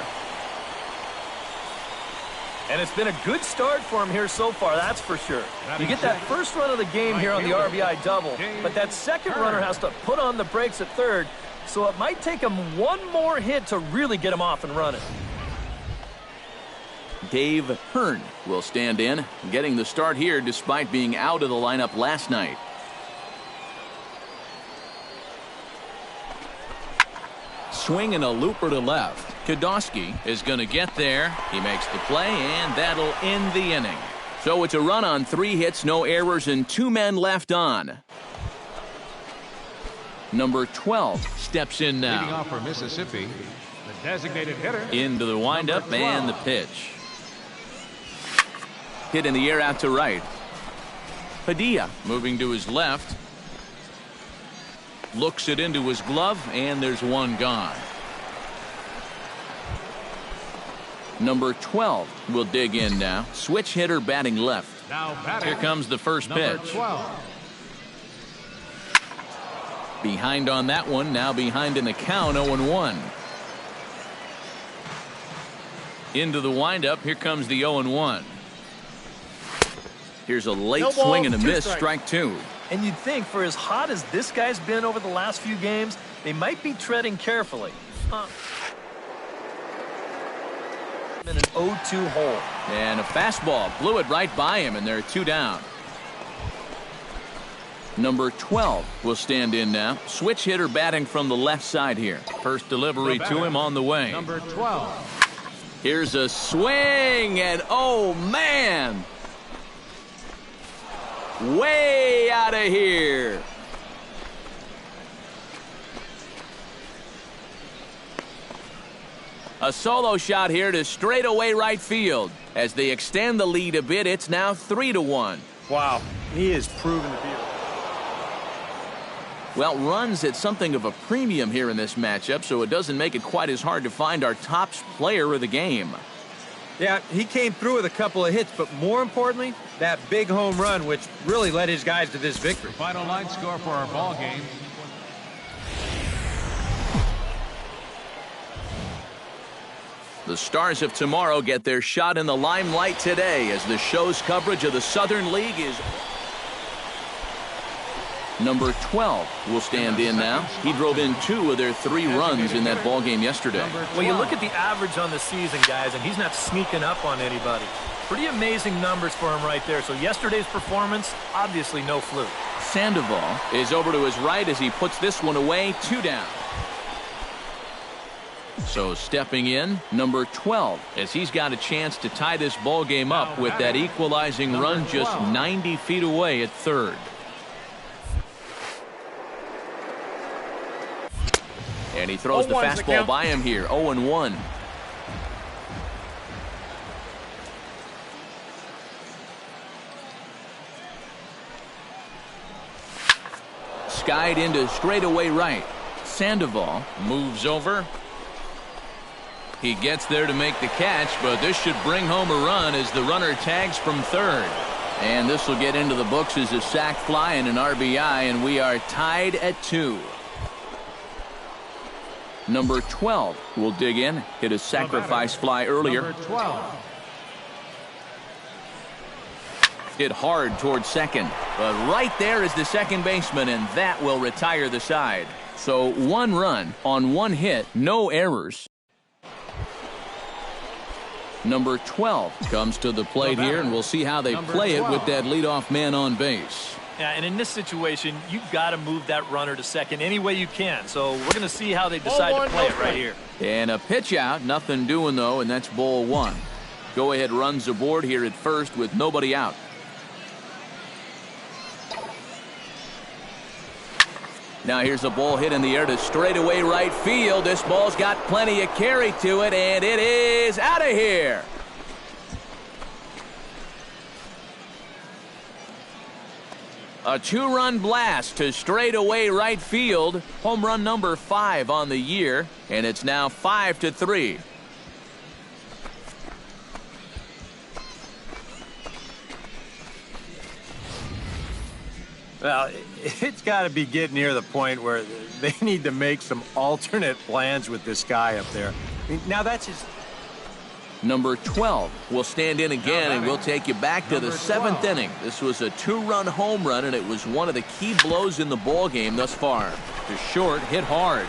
And it's been a good start for him here so far, that's for sure. You get that first run of the game here on the RBI double, but that second runner has to put on the brakes at third, so it might take him one more hit to really get him off and running. Dave Hearn will stand in, getting the start here despite being out of the lineup last night. Swing and a looper to left. Kodosky is going to get there. He makes the play, and that'll end the inning. So it's a run on 3 hits, no errors, and 2 men left on. Number 12 steps in now. Leading off for Mississippi, the designated hitter. Into the windup and the pitch. Hit in the air out to right. Padilla moving to his left. Looks it into his glove, and there's one gone. Number 12 will dig in now. Switch hitter batting left. Now batting. Here comes the first pitch. 12. Behind on that one, now behind in the count, 0-1. Into the windup, here comes the 0-1. Here's a late swing and a miss, strike 2. And you'd think for as hot as this guy's been over the last few games, they might be treading carefully. In an 0-2 hole. And a fastball blew it right by him, and they're 2 down. Number 12 will stand in now. Switch hitter batting from the left side here. First delivery to him on the way. Number 12. Here's a swing, and oh man! Way out of here. A solo shot here to straightaway right field. As they extend the lead a bit, it's now 3-1. Wow, he is proven to be. Well, runs at something of a premium here in this matchup, so it doesn't make it quite as hard to find our top player of the game. Yeah, he came through with a couple of hits, but more importantly, that big home run, which really led his guys to this victory. Final line score for our ball game. The Stars of tomorrow get their shot in the limelight today as the show's coverage of the Southern League is... Number 12 will stand in now. He drove in 2 of their 3 runs in that ballgame yesterday. Well, you look at the average on the season, guys, and he's not sneaking up on anybody. Pretty amazing numbers for him right there. So yesterday's performance, obviously no fluke. Sandoval is over to his right as he puts this one away, 2 down. So stepping in, number 12, as he's got a chance to tie this ball game up with that equalizing run just 90 feet away at third. And he throws the fastball by him here, 0-1. Skied into straightaway right. Sandoval moves over. He gets there to make the catch, but this should bring home a run as the runner tags from third. And this will get into the books as a sac fly and an RBI, and we are tied at 2. Number 12 will dig in, hit a sacrifice fly earlier. Number 12. Hit hard towards second, but right there is the second baseman, and that will retire the side. So 1 run on 1 hit, no errors. Number 12 comes to the plate here, and we'll see how they play it with that leadoff man on base. Yeah, and in this situation, you've got to move that runner to second any way you can. So we're going to see how they decide to play it right here. And a pitch out, nothing doing though, and that's ball 1. Go ahead runs aboard here at first with nobody out. Now here's a ball hit in the air to straightaway right field. This ball's got plenty of carry to it, and it is out of here. A 2-run blast to straightaway right field. Home run number 5 on the year, and it's now 5-3. Well, it's got to be getting near the point where they need to make some alternate plans with this guy up there. Now that's his... Number 12 will stand in again, and we'll take you back to the 7th inning. This was a 2-run home run, and it was one of the key blows in the ball game thus far. To short, hit hard.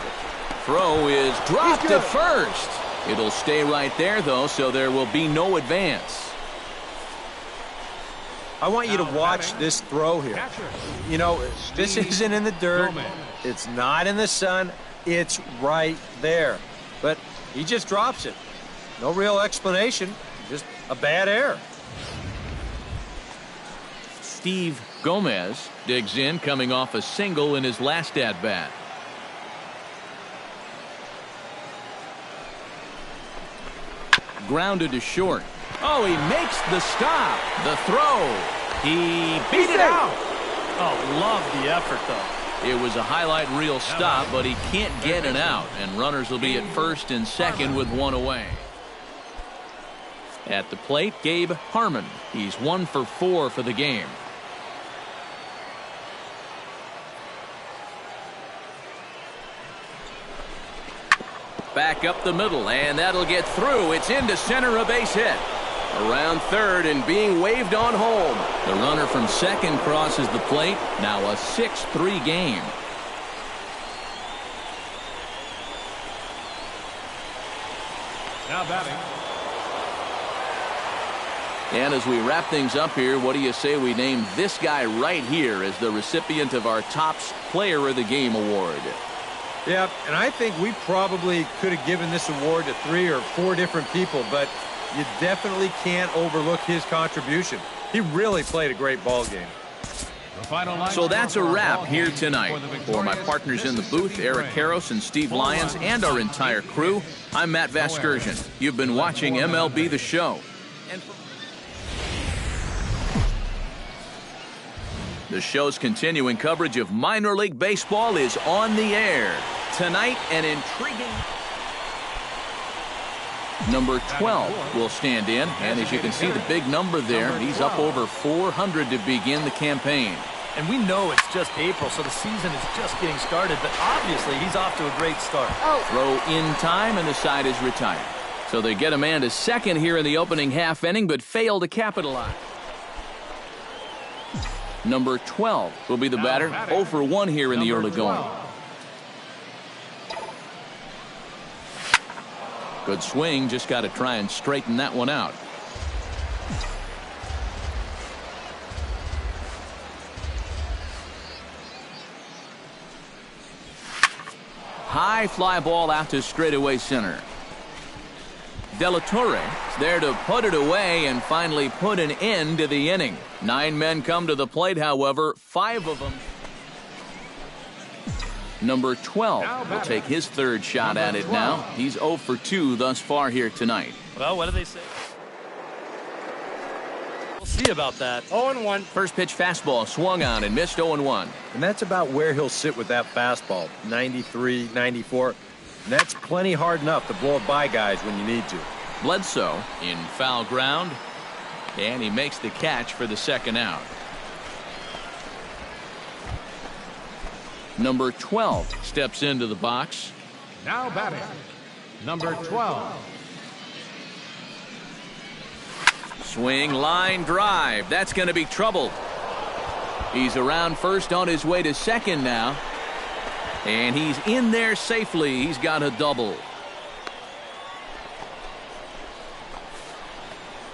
Throw is dropped at first. It'll stay right there, though, so there will be no advance. I want you to watch this throw here. You know, this isn't in the dirt. It's not in the sun. It's right there. But he just drops it. No real explanation. Just a bad error. Steve Gomez digs in, coming off a single in his last at-bat. Grounded to short. Oh, he makes the stop. The throw. He beat it out. Oh, love the effort, though. It was a highlight reel stop, but he can't get it out, and runners will be at first and second with one away. At the plate, Gabe Harmon. He's 1 for 4 for the game. Back up the middle, and that'll get through. It's into center, a base hit. Around third and being waved on home. The runner from second crosses the plate. Now a 6-3 game. Now batting. And as we wrap things up here, what do you say we name this guy right here as the recipient of our Topps Player of the Game award? Yeah, and I think we probably could have given this award to 3 or 4 different people, but you definitely can't overlook his contribution. He really played a great ball game. So that's a wrap here tonight. For my partners in the booth, Eric Karros and Steve Lyons, and our entire crew, I'm Matt Vasgersian. You've been watching MLB The Show. The show's continuing coverage of minor league baseball is on the air. Tonight, an intriguing... Number 12 will stand in, and as you can see the big number there, he's up over 400 to begin the campaign. And we know it's just April, so the season is just getting started, but obviously he's off to a great start. Throw in time, and the side is retired. So they get a man to second here in the opening half inning, but fail to capitalize. Number 12 will be the batter, 0 for 1 here in the early going. Good swing, just got to try and straighten that one out. High fly ball out to straightaway center. De La Torre is there to put it away and finally put an end to the inning. 9 men come to the plate, however, 5 of them. Number 12 will take his third shot at it now. He's 0 for 2 thus far here tonight. Well, what do they say? We'll see about that. 0-1. First pitch fastball swung on and missed 0-1. And that's about where he'll sit with that fastball, 93, 94. And that's plenty hard enough to blow it by guys when you need to. Bledsoe in foul ground, and he makes the catch for the second out. Number 12 steps into the box. Now batting. Number 12. Swing, line, drive. That's going to be trouble. He's around first on his way to second now. And he's in there safely. He's got a double.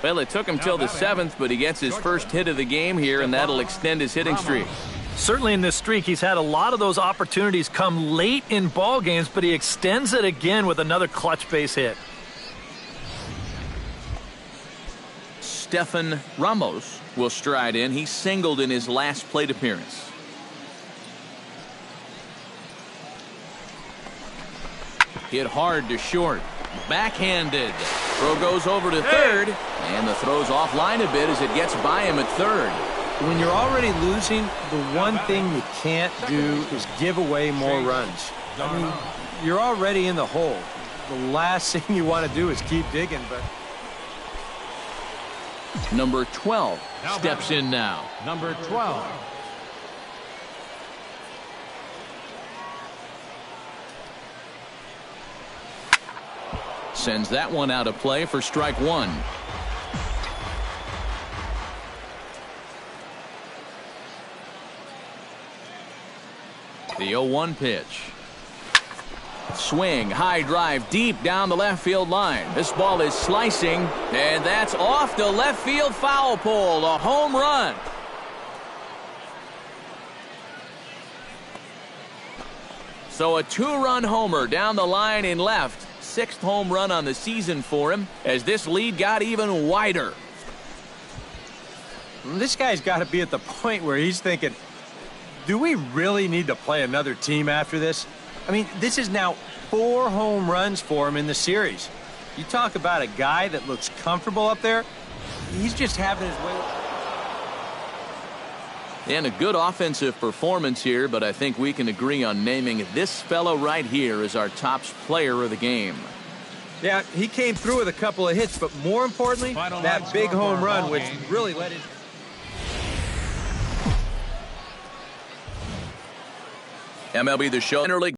Well, it took him till the 7th, but he gets his first hit of the game here, and that'll extend his hitting streak. Certainly in this streak, he's had a lot of those opportunities come late in ball games, but he extends it again with another clutch base hit. Stefan Ramos will stride in. He singled in his last plate appearance. Hit hard to short. Backhanded. Throw goes over to third. And the throw's offline a bit as it gets by him at third. When you're already losing, the one thing you can't do is give away more runs. I mean, you're already in the hole. The last thing you want to do is keep digging, but... Number 12 steps in now. Number 12. Sends that one out of play for strike one. The 0-1 pitch. Swing, high drive, deep down the left field line. This ball is slicing, and that's off the left field foul pole. A home run. So a two-run homer down the line in left. Sixth home run on the season for him as this lead got even wider. This guy's got to be at the point where he's thinking, do we really need to play another team after this? I mean, this is now 4 home runs for him in the series. You talk about a guy that looks comfortable up there, he's just having his way. And a good offensive performance here, but I think we can agree on naming this fellow right here as our top player of the game. Yeah, he came through with a couple of hits, but more importantly, that big home run, which really led his... MLB The Show. Interleague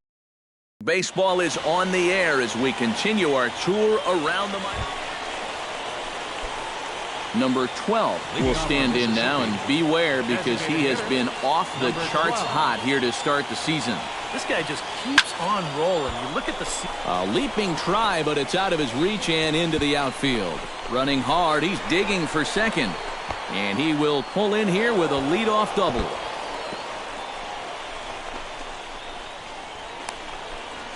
Baseball is on the air as we continue our tour around the Minors. Number 12 will stand in now, and beware because he has been off the charts hot here to start the season. This guy just keeps on rolling. You look at the... A leaping try, but it's out of his reach and into the outfield. Running hard, he's digging for second. And he will pull in here with a leadoff double.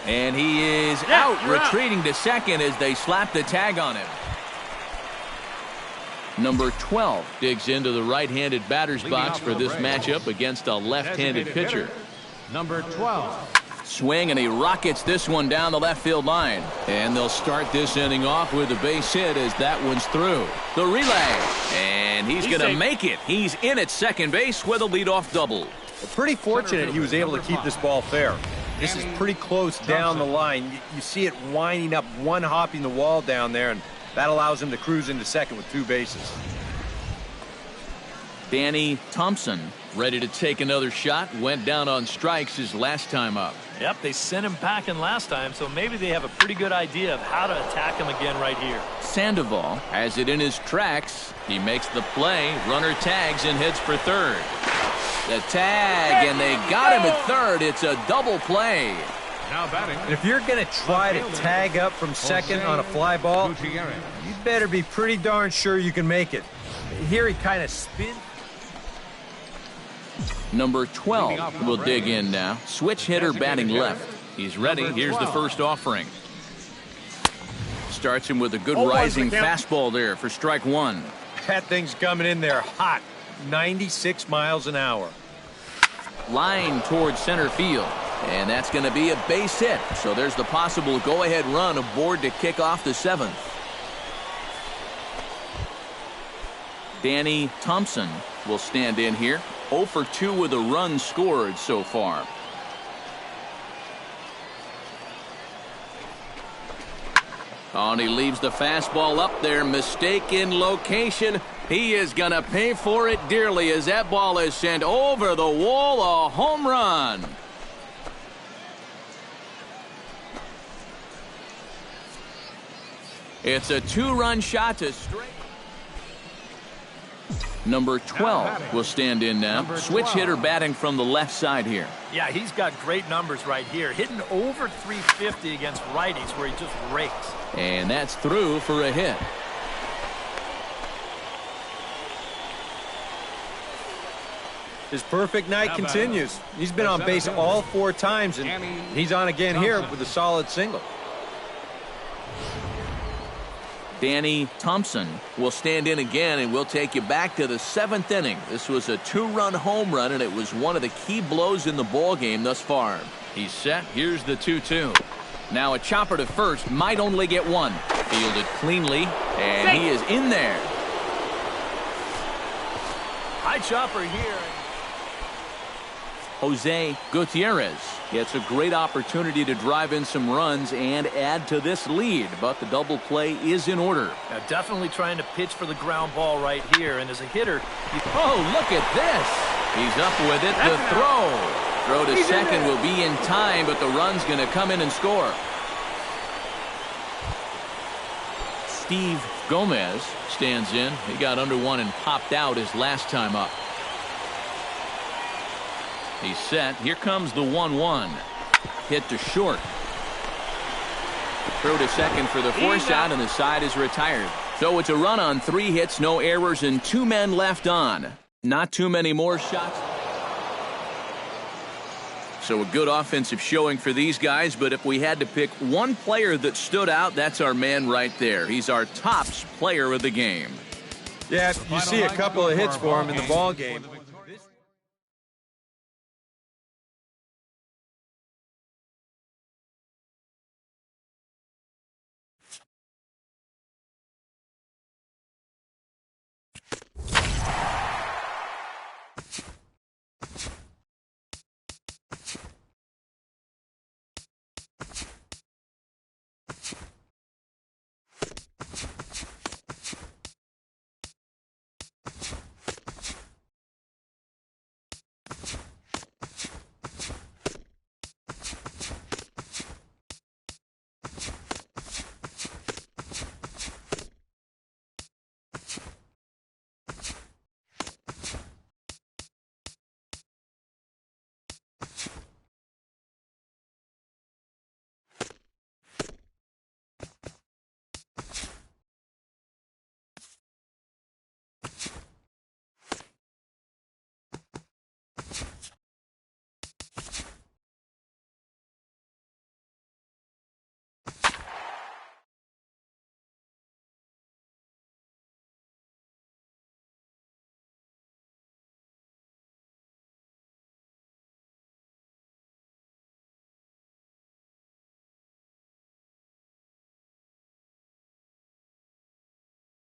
And he is out, retreating to second as they slap the tag on him. Number 12 digs into the right-handed batter's box for this matchup against a left-handed pitcher. Number 12. Swing, and he rockets this one down the left field line. And they'll start this inning off with a base hit as that one's through. The relay, and he's going to make it. He's in at second base with a leadoff double. Pretty fortunate he was able to keep this ball fair. This is pretty close down the line. You see it winding up, one hopping the wall down there, and that allows him to cruise into second with 2 bases. Danny Thompson ready to take another shot. Went down on strikes his last time up. Yep, they sent him packing last time, so maybe they have a pretty good idea of how to attack him again right here. Sandoval has it in his tracks. He makes the play. Runner tags and heads for third. The tag, and they got him at third. It's a double play. Now batting. If you're going to try to tag up from second on a fly ball, you better be pretty darn sure you can make it. Here he kind of spins. Number 12 will dig in now. Switch hitter batting left. He's ready. Here's the first offering. Starts him with a good rising fastball there for strike one. That thing's coming in there hot. 96 miles an hour. Line towards center field. And that's going to be a base hit. So there's the possible go-ahead run aboard to kick off the 7th. Danny Thompson will stand in here. 0 for 2 with a run scored so far. Oh, and he leaves the fastball up there. Mistaken location. He is going to pay for it dearly as that ball is sent over the wall. A home run. It's a 2-run shot to straight. Number 12 will stand in now. Switch hitter batting from the left side here. Yeah, he's got great numbers right here. Hitting over 350 against righties where he just rakes. And that's through for a hit. His perfect night continues. He's been on base all 4 times, and he's on again here with a solid single. Danny Thompson will stand in again, and we'll take you back to the 7th inning. This was a 2-run home run, and it was one of the key blows in the ball game thus far. He's set. Here's the 2-2. Now a chopper to first, might only get one. Fielded cleanly, and he is in there. High chopper here. Jose Gutierrez gets a great opportunity to drive in some runs and add to this lead, but the double play is in order. Now definitely trying to pitch for the ground ball right here, and as a hitter, oh, look at this. He's up with it. The throw to second will be in time, but the run's going to come in and score. Steve Gomez stands in. He got under one and popped out his last time up. He's set. Here comes the 1-1. Hit to short. Throw to second for the force out, and the side is retired. So it's a run on 3 hits, no errors, and 2 men left on. Not too many more shots. So a good offensive showing for these guys, but if we had to pick one player that stood out, that's our man right there. He's our tops player of the game. Yeah, you see a couple of hits for him in the ball game.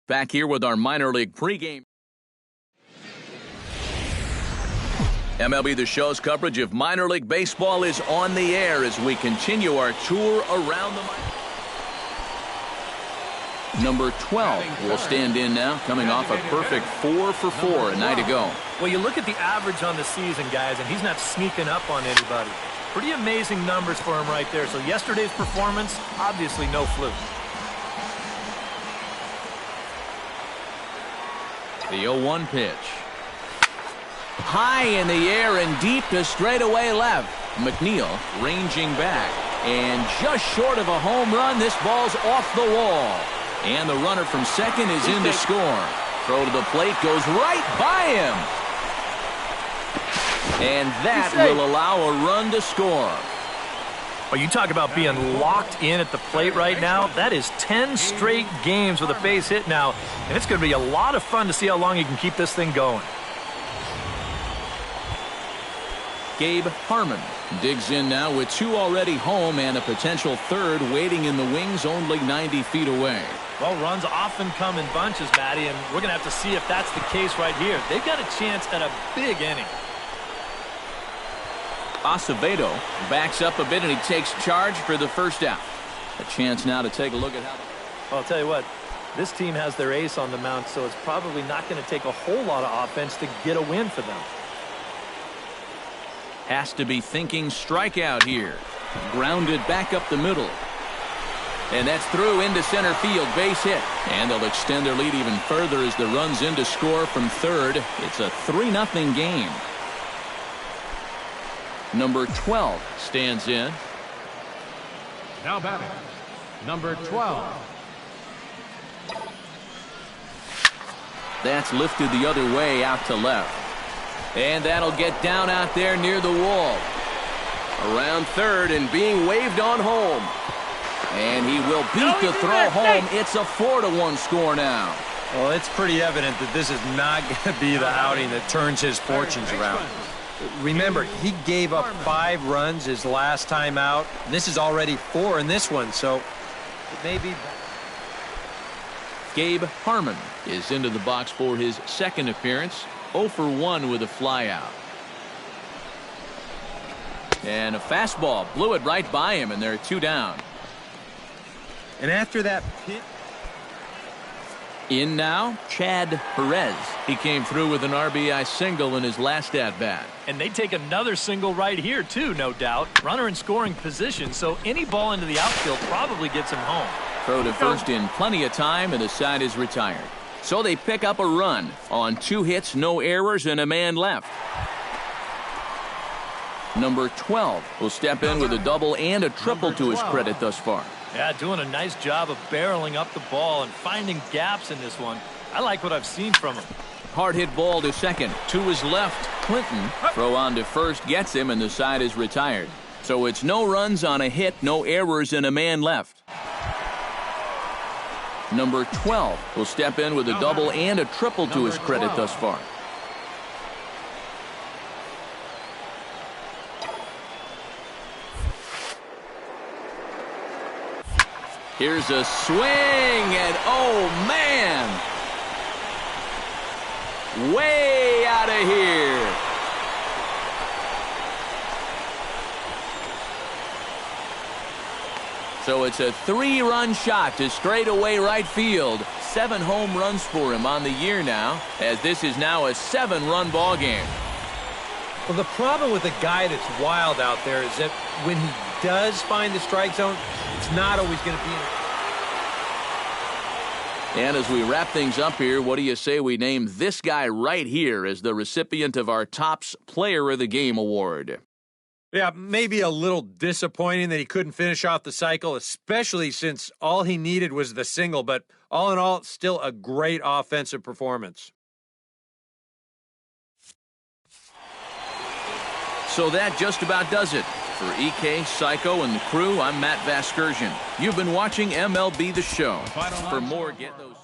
Back here with our minor league pregame. MLB The Show's coverage of minor league baseball is on the air as we continue our tour around the minor. Number 12 will stand in now, coming off a perfect 4 for 4 a night ago. Well, you look at the average on the season, guys, and he's not sneaking up on anybody. Pretty amazing numbers for him right there. So yesterday's performance, obviously no fluke. The 0-1 pitch. High in the air and deep to straightaway left. McNeil ranging back. And just short of a home run, this ball's off the wall. And the runner from second is in to score. Throw to the plate goes right by him. And that will allow a run to score. Well, you talk about being locked in at the plate right now. That is 10 straight games with a base hit now, and it's going to be a lot of fun to see how long you can keep this thing going. Gabe Harmon digs in now with 2 already home and a potential third waiting in the wings only 90 feet away. Well, runs often come in bunches, Matty, and we're going to have to see if that's the case right here. They've got a chance at a big inning. Acevedo backs up a bit and he takes charge for the first out. A chance now to take a look at how. Well, I'll tell you what, this team has their ace on the mound, so it's probably not going to take a whole lot of offense to get a win for them. Has to be thinking strikeout here. Grounded back up the middle. And that's through into center field, base hit. And they'll extend their lead even further as the run's in to score from third. It's a 3-0 game. Number 12 stands in. Now batting, number 12. That's lifted the other way out to left. And that'll get down out there near the wall. Around third and being waved on home. And he will beat the throw home. It's a 4-1 score now. Well, it's pretty evident that this is not going to be the outing that turns his fortunes around. Remember, he gave up 5 runs his last time out. This is already 4 in this one, so it may be. Gabe Harmon is into the box for his second appearance. 0 for 1 with a flyout. And a fastball blew it right by him, and they're 2 down. And after that pit. In now, Chad Perez. He came through with an RBI single in his last at-bat. And they take another single right here, too, no doubt. Runner in scoring position, so any ball into the outfield probably gets him home. Throw to first in plenty of time, and the side is retired. So they pick up a run on 2 hits, no errors, and a man left. Number 12 will step in with a double and a triple to his credit thus far. Yeah, doing a nice job of barreling up the ball and finding gaps in this one. I like what I've seen from him. Hard hit ball to second. To his left, Clinton. Throw on to first gets him, and the side is retired. So it's no runs on a hit, no errors, and a man left. Number 12 will step in with a double and a triple to his credit thus far. Here's a swing, and oh man! Way out of here. So it's a 3-run shot to straightaway right field. 7 home runs for him on the year now, as this is now a 7-run ball game. Well, the problem with a guy that's wild out there is that when he does find the strike zone, it's not always going to be in it. And as we wrap things up here, what do you say we name this guy right here as the recipient of our Topps Player of the Game award? Yeah, maybe a little disappointing that he couldn't finish off the cycle, especially since all he needed was the single, but all in all, still a great offensive performance. So that just about does it. For EK, Psycho, and the crew, I'm Matt Vasgersian. You've been watching MLB The Show. For more, get those...